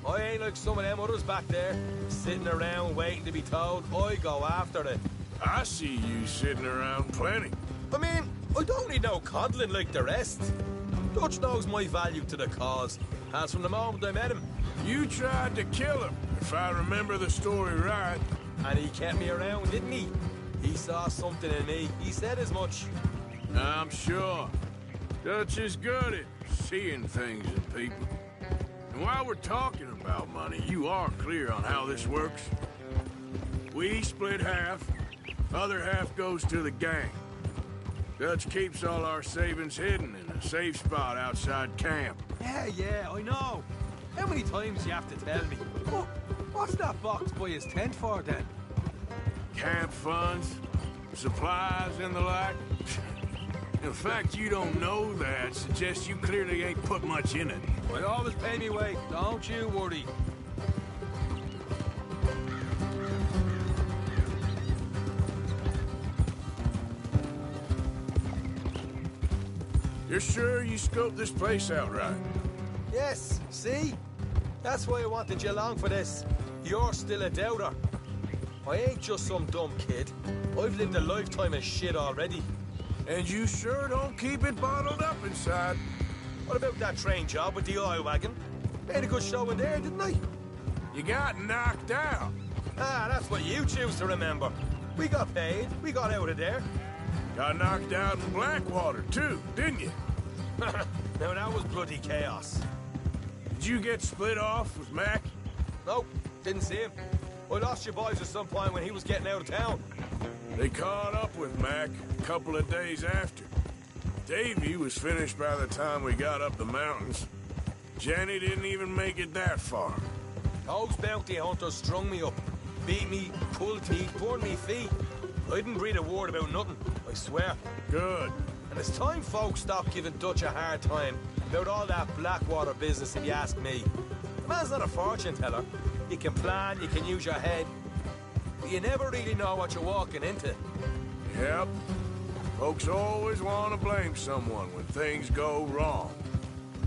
I ain't like some of them others back there, sitting around waiting to be told. I go after it. I see you sitting around plenty. I mean, I don't need no coddling like the rest. Dutch knows my value to the cause, as from the moment I met him. You tried to kill him, if I remember the story right. And he kept me around, didn't he? He saw something in me. He said as much. I'm sure. Dutch is good at seeing things in people. And while we're talking about money, you are clear on how this works? We split half, other half goes to the gang. Dutch keeps all our savings hidden in a safe spot outside camp. Yeah, I know. How many times you have to tell me? What's that box by his tent for, then? Camp funds, supplies, and the like. The fact you don't know that suggests you clearly ain't put much in it. Well, always pay me weight. Don't you worry. You're sure you scoped this place out right? Yes, see? That's why I wanted you along for this. You're still a doubter. I ain't just some dumb kid. I've lived a lifetime of shit already. And you sure don't keep it bottled up inside. What about that train job with the oil wagon? Made a good show in there, didn't I? You got knocked out. Ah, that's what you choose to remember. We got paid. We got out of there. Got knocked out in Blackwater, too, didn't you? Now, that was bloody chaos. Did you get split off with Mac? Nope, didn't see him. I lost your boys at some point when he was getting out of town. They caught up with Mac a couple of days after. Davy was finished by the time we got up the mountains. Jenny didn't even make it that far. Those bounty hunters strung me up. Beat me, pulled teeth, burned me feet. I didn't breathe a word about nothing, I swear. Good. And it's time folks stopped giving Dutch a hard time about all that Blackwater business, if you ask me. The man's not a fortune teller. You can plan, you can use your head. But you never really know what you're walking into. Yep. Folks always want to blame someone when things go wrong.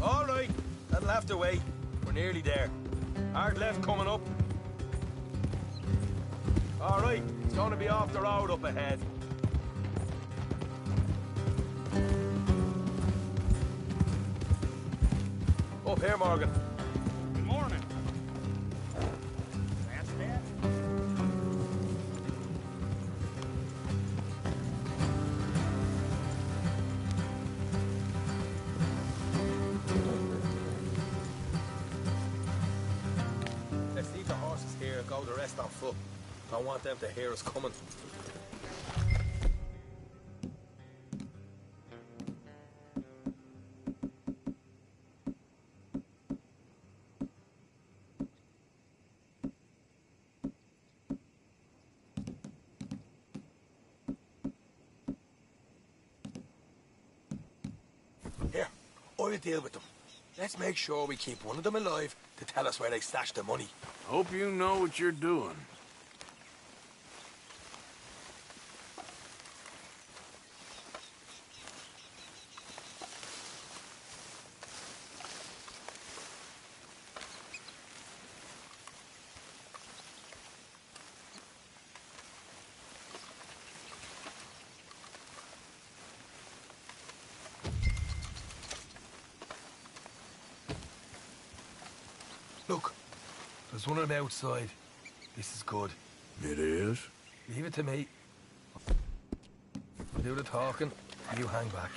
All right, that'll have to wait. We're nearly there. Hard left coming up. All right, it's going to be off the road up ahead. Up here, Morgan. Good morning. That's that. Let's leave the horses here and go the rest on foot. Don't want them to hear us coming. Here, I'll deal with them. Let's make sure we keep one of them alive to tell us where they stashed the money. Hope you know what you're doing. Look, there's one of them outside. This is good. It is? Leave it to me. Do the talking, you hang back.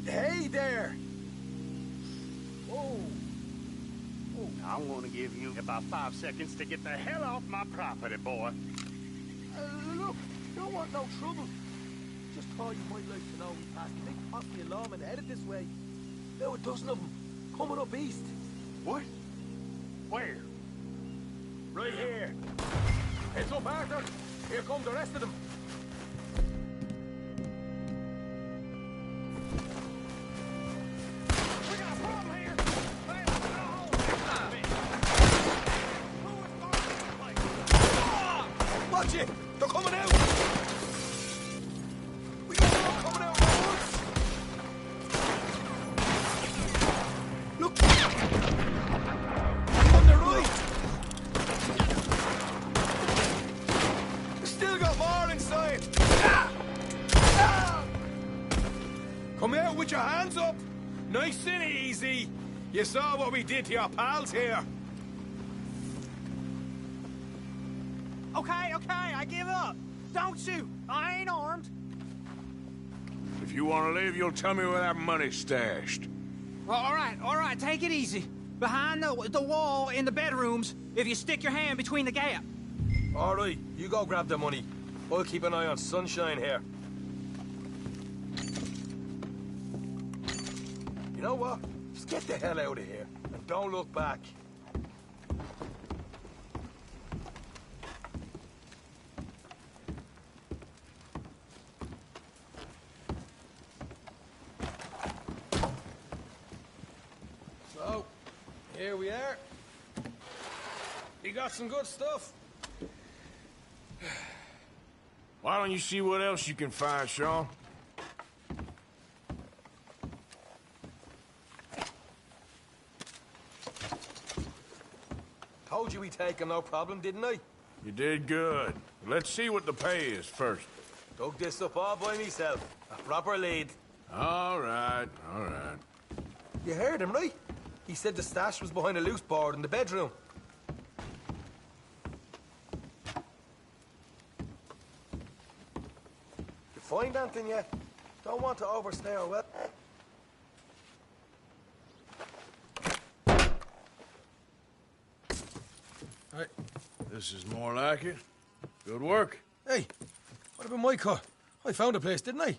Hey there! Whoa. I want to give you about 5 seconds to get the hell off my property, boy. Look, don't want no trouble. Just thought you might like to know we passed a big posse alarm and headed this way. About a dozen of them, coming up east. What? Where? Right here. Heads up, Arthur. Here come the rest of them. Watch it! They're coming out! We got them coming out at once! Look! On the right! They still got more inside! Come out with your hands up! Nice and easy! You saw what we did to your pals here! Okay, I give up. Don't shoot. I ain't armed. If you want to leave, you'll tell me where that money's stashed. Well, all right, take it easy. behind the wall in the bedrooms if you stick your hand between the gap. All right, you go grab the money. I'll keep an eye on Sunshine here. You know what? Just get the hell out of here and don't look back. So, here we are. You got some good stuff. Why don't you see what else you can find, Sean? Told you we'd take him, no problem, didn't I? You did good. Let's see what the pay is first. Dug this up all by myself. A proper lead. All right, all right. You heard him, right? He said the stash was behind a loose board in the bedroom. You find anything yet? Don't want to overstay our welcome. Hey, this is more like it. Good work. Hey, what about my cut? I found a place, didn't I?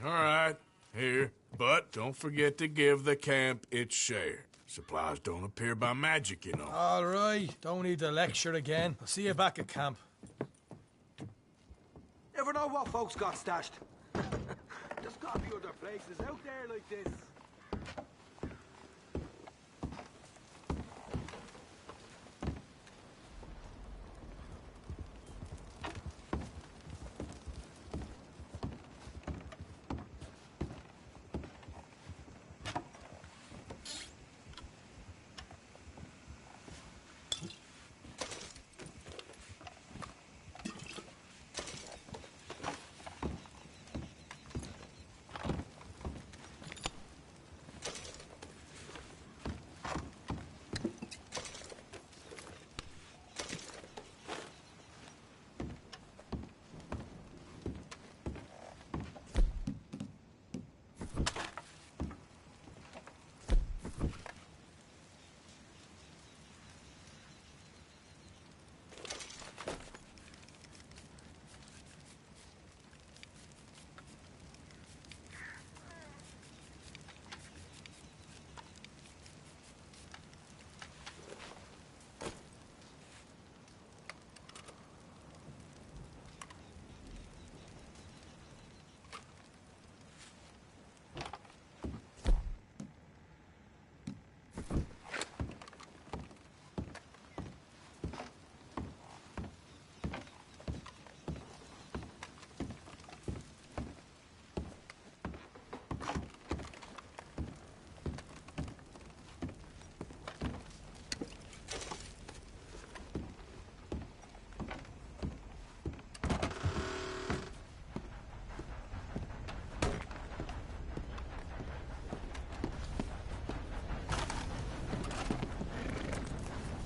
All right, here. But don't forget to give the camp its share. Supplies don't appear by magic, you know. All right, don't need to lecture again. I'll see you back at camp. Never know what folks got stashed. There's gotta be other places out there like this.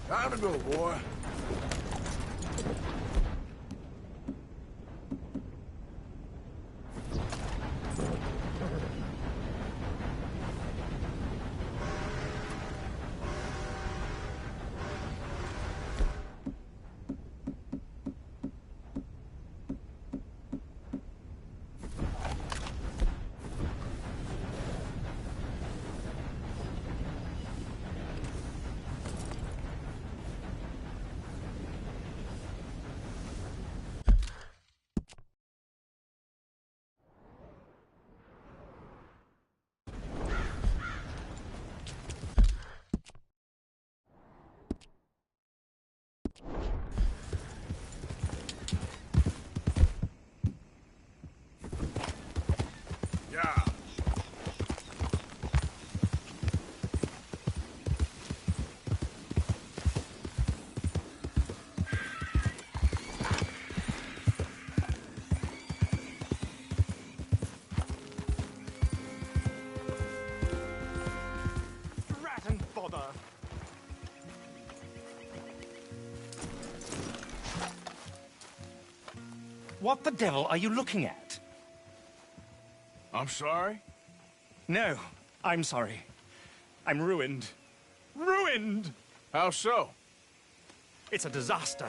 Time to go, boy. What the devil are you looking at? I'm sorry? No, I'm sorry. I'm ruined. ruined. How so? It's a disaster.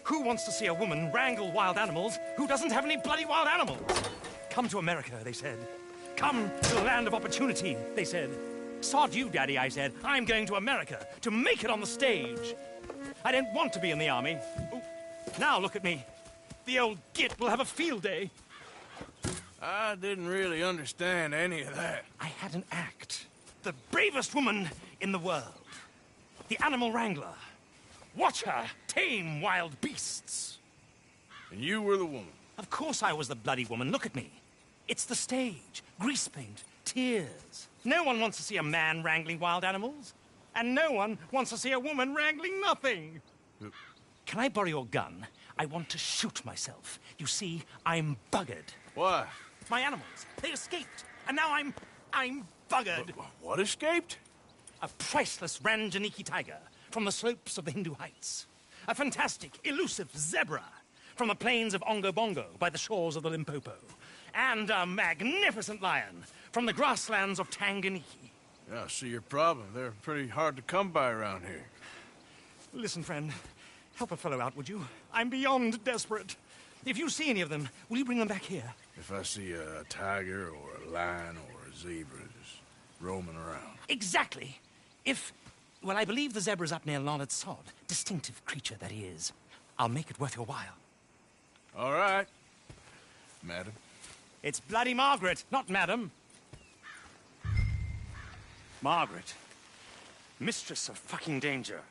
Who wants to see a woman wrangle wild animals who doesn't have any bloody wild animals? Come to America, they said. Come to the land of opportunity, they said. Sod you, Daddy, I said. I'm going to America to make it on the stage. I don't want to be in the army. Ooh. Now look at me. The old git will have a field day. I didn't really understand any of that. I had an act. The bravest woman in the world. The animal wrangler. Watch her tame wild beasts. And you were the woman? Of course I was the bloody woman. Look at me. It's the stage. Grease paint. Tears. No one wants to see a man wrangling wild animals. And no one wants to see a woman wrangling nothing. Can I borrow your gun? I want to shoot myself. You see, I'm buggered. Why? My animals. They escaped. And now I'm buggered. What escaped? A priceless Ranjaniki tiger from the slopes of the Hindu Heights. A fantastic, elusive zebra from the plains of Ongo Bongo by the shores of the Limpopo. And a magnificent lion from the grasslands of Tanganyika. Yeah, I see your problem. They're pretty hard to come by around here. Listen, friend. Help a fellow out, would you? I'm beyond desperate. If you see any of them, will you bring them back here? If I see a tiger or a lion or a zebra just roaming around. Exactly. Well, I believe the zebra's up near Lonard Sod. Distinctive creature that he is. I'll make it worth your while. All right, madam. It's bloody Margaret, not madam. Margaret. Mistress of fucking danger.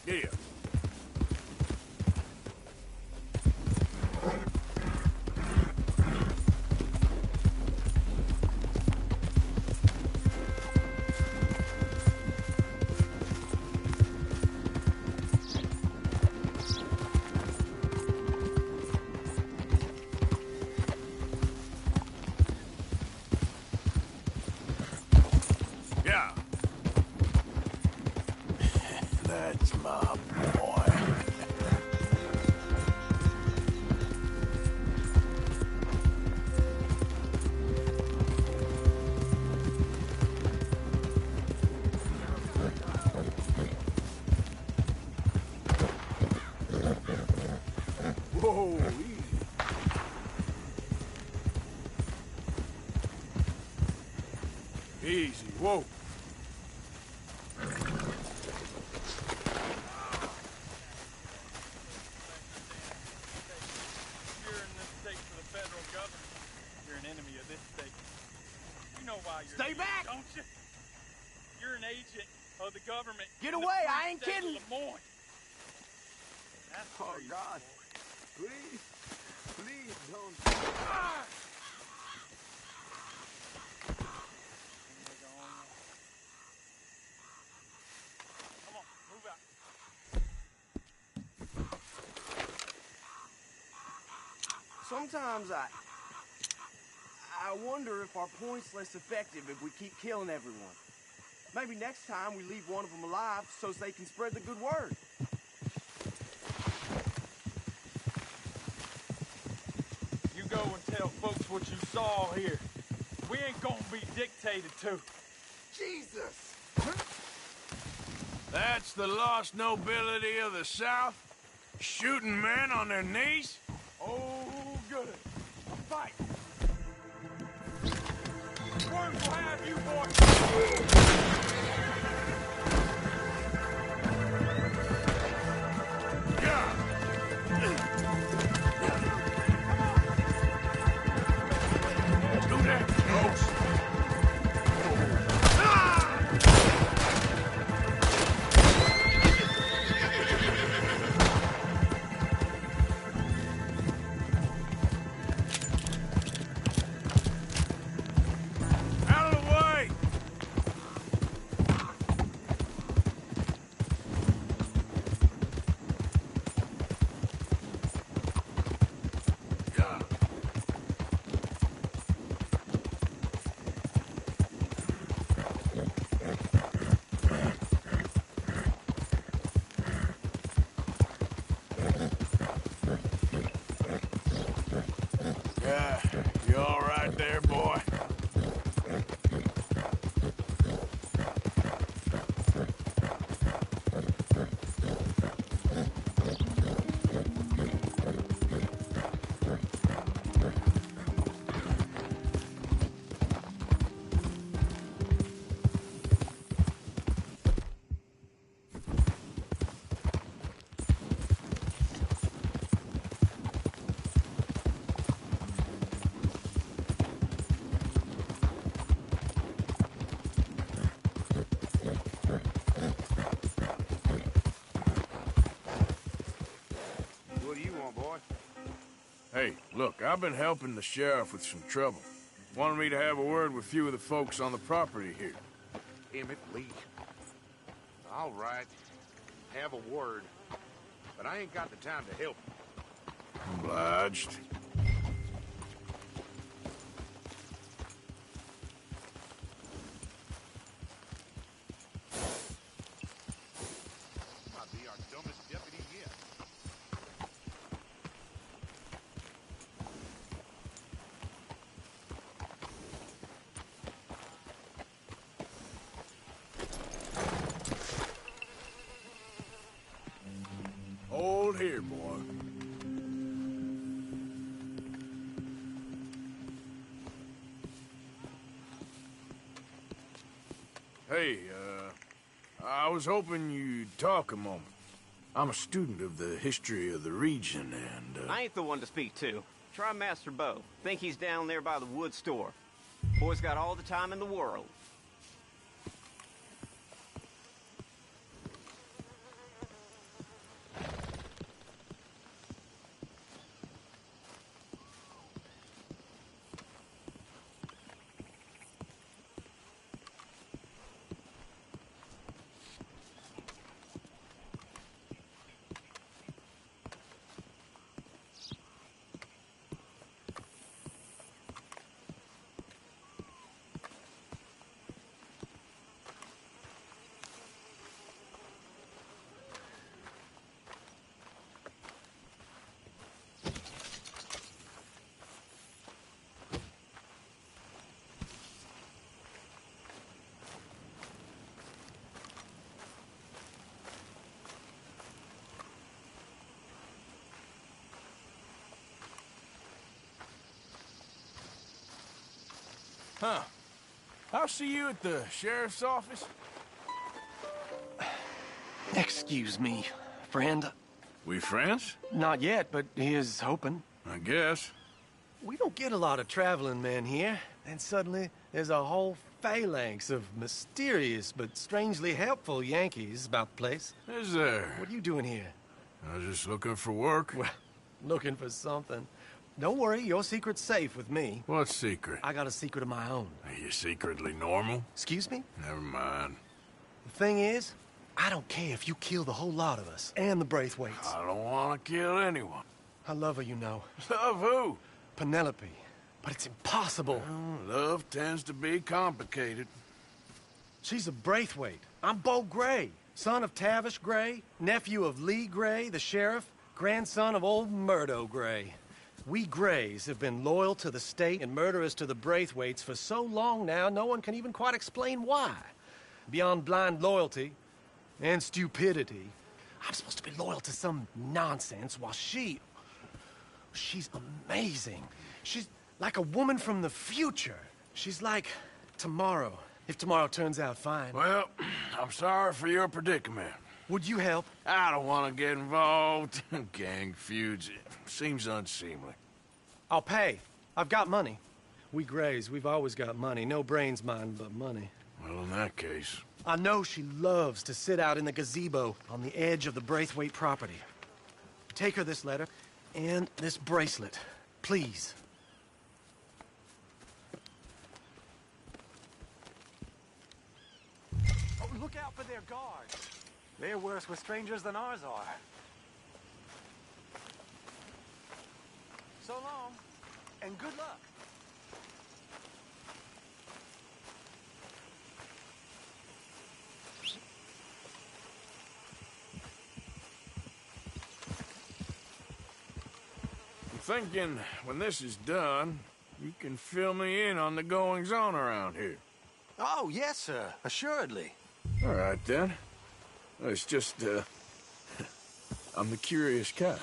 Yeah. Yeah. That's my boy. Whoa, easy. Easy, whoa. Stay back! Don't you? You're an agent of the government. Get away! I ain't kidding! Lemoyne. That's Oh, God. Please. Please don't. Ah! Come on, move out. Sometimes I wonder if our point's less effective if we keep killing everyone. Maybe next time we leave one of them alive so they can spread the good word. what you saw here. We ain't gonna be dictated to. Jesus! That's the lost nobility of the South? Shooting men on their knees? Oh, good. Fight. Worms will have you, boys. You all right there, boy? Hey, look, I've been helping the sheriff with some trouble. Wanted me to have a word with a few of the folks on the property here. Emmett Lee. All right. Have a word. But I ain't got the time to help. Obliged. Might be our dumbest deputy yet. Hold here, boy. Hey, I was hoping you'd talk a moment. I'm a student of the history of the region, and, I ain't the one to speak to. Try Master Bo. Think he's down there by the wood store. Boy's got all the time in the world. Huh. I'll see you at the sheriff's office. Excuse me, friend. We friends? Not yet, but he is hoping. I guess. We don't get a lot of traveling men here, and suddenly there's a whole phalanx of mysterious but strangely helpful Yankees about the place. Is there? What are you doing here? I was just looking for work. Well, looking for something. Don't worry, your secret's safe with me. What secret? I got a secret of my own. Are you secretly normal? Excuse me? Never mind. The thing is, I don't care if you kill the whole lot of us, and the Braithwaites. I don't want to kill anyone. I love her, you know. Love who? Penelope. But it's impossible. Well, love tends to be complicated. She's a Braithwaite. I'm Bo Gray, son of Tavish Gray, nephew of Lee Gray, the sheriff, grandson of old Murdo Gray. We Greys have been loyal to the state and murderous to the Braithwaites for so long now, no one can even quite explain why. Beyond blind loyalty and stupidity, I'm supposed to be loyal to some nonsense while she's amazing. She's like a woman from the future. She's like tomorrow, if tomorrow turns out fine. Well, I'm sorry for your predicament. Would you help? I don't want to get involved in gang feuds. It seems unseemly. I'll pay. I've got money. We Greys, we've always got money. No brains, mind, but money. Well, in that case... I know she loves to sit out in the gazebo on the edge of the Braithwaite property. Take her this letter and this bracelet, please. Oh, look out for their guards. They're worse with strangers than ours are. So long, and good luck. I'm thinking when this is done, you can fill me in on the goings-on around here. Oh, yes, sir. Assuredly. All right, then. It's just, I'm the curious kind.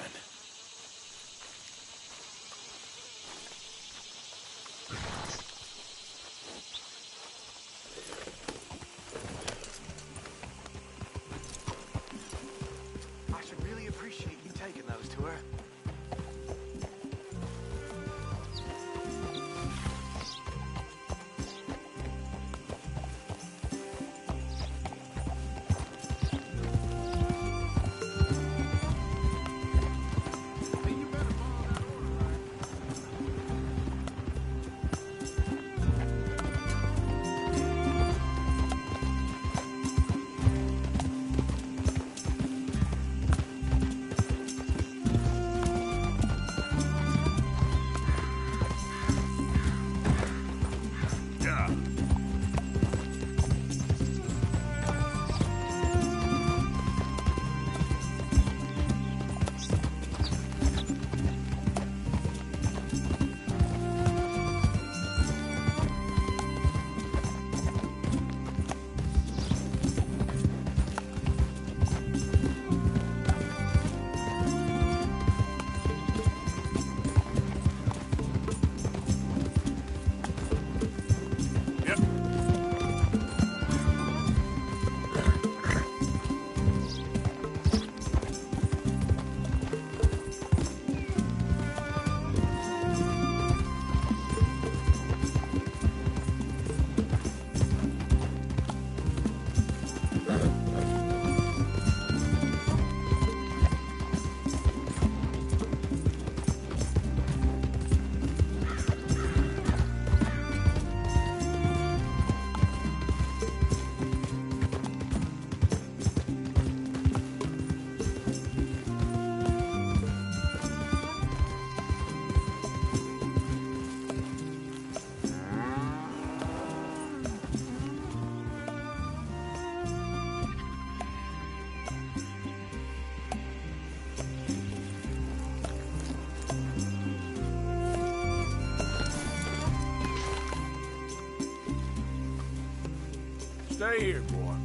I should really appreciate you taking those to her. Stay here, boy.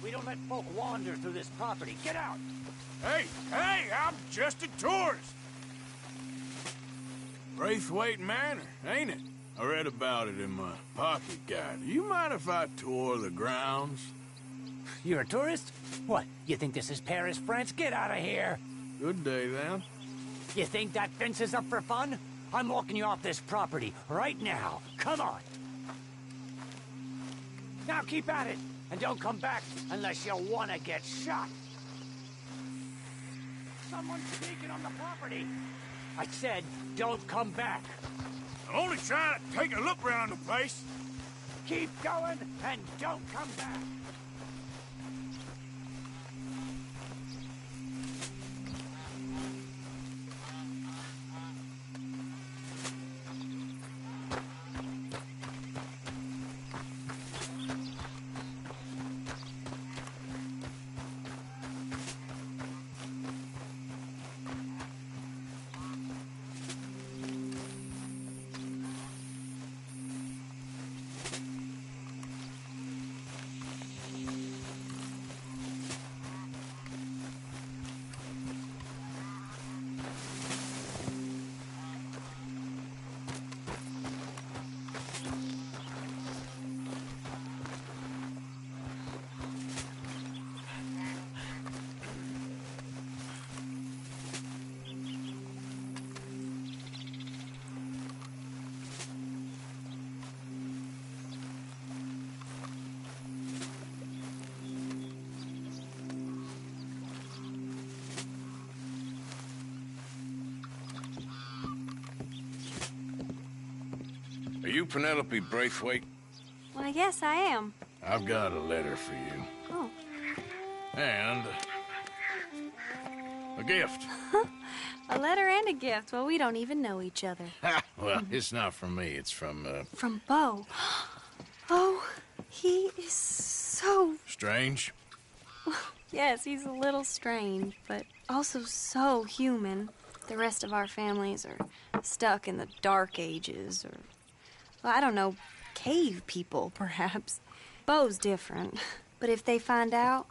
We don't let folk wander through this property. Get out! Hey, I'm just a tourist. Braithwaite Manor, ain't it? I read about it in my pocket guide. You mind if I tour the grounds? You're a tourist? What, you think this is Paris, France? Get out of here! Good day, then. You think that fence is up for fun? I'm walking you off this property right now. Come on! Now keep at it, and don't come back unless you want to get shot. Someone's sneaking on the property. I said, don't come back. I'm only trying to take a look around the place. Keep going, and don't come back. Are you Penelope Braithwaite? Why, yes, I am. I've got a letter for you. Oh. And a gift. A letter and a gift. Well, we don't even know each other. Well, it's not from me. It's from, From Beau. Oh, he is so... Strange? Yes, he's a little strange, but also so human. The rest of our families are stuck in the Dark Ages, or... Well, I don't know, cave people, perhaps. Beau's different. But if they find out,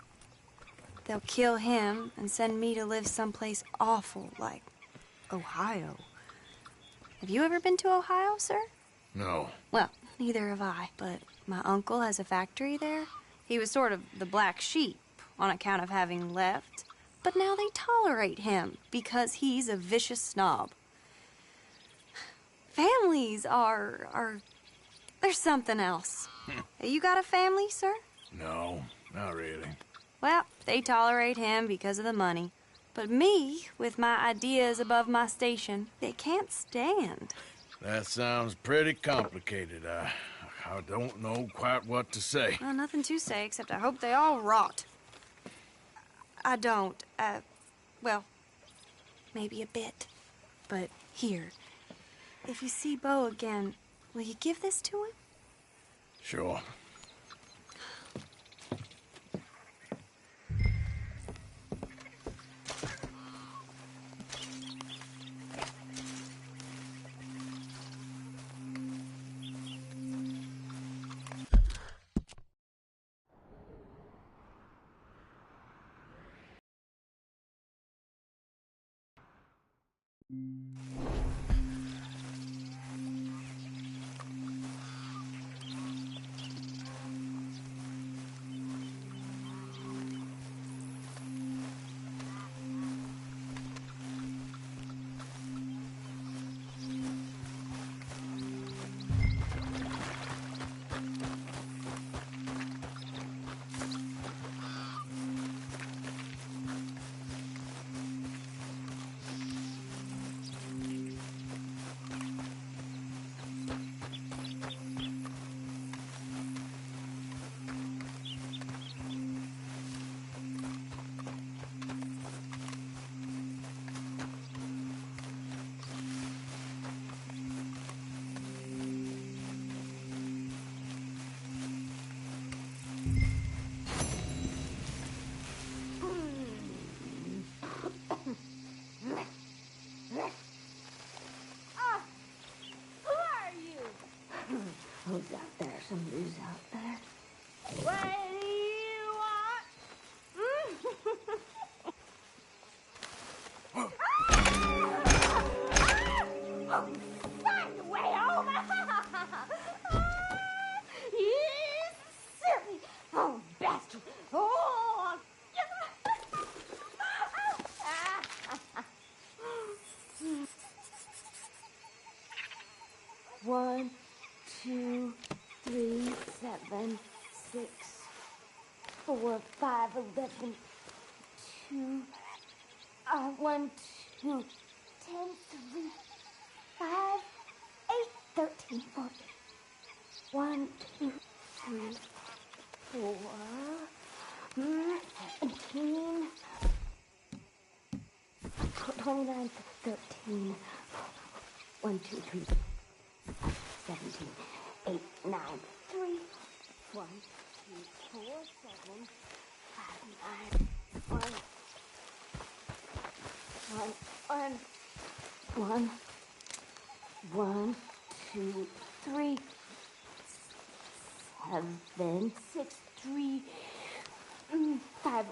they'll kill him and send me to live someplace awful, like Ohio. Have you ever been to Ohio, sir? No. Well, neither have I, but my uncle has a factory there. He was sort of the black sheep on account of having left, but now they tolerate him because he's a vicious snob. Families are there's something else. You got a family, sir? No, not really. Well, they tolerate him because of the money. But me, with my ideas above my station, they can't stand. That sounds pretty complicated. I don't know quite what to say. Well, nothing to say, except I hope they all rot. I don't. Well, maybe a bit. But here, if you see Beau again, will you give this to him? Sure. Who's out there? Somebody's out there. What do you want? 3, 7, 6, 4, 5, 11, 2, 1, 2, 10, 3, 5, 8, 13, 14. 1, 2, 3, 4, 17, 29, 13, 1, 2, 3, 17, 8, 9, 3, 1, 2, 4, 7, 5, 9, 1, 2, 3, 7, 6, 3, 5,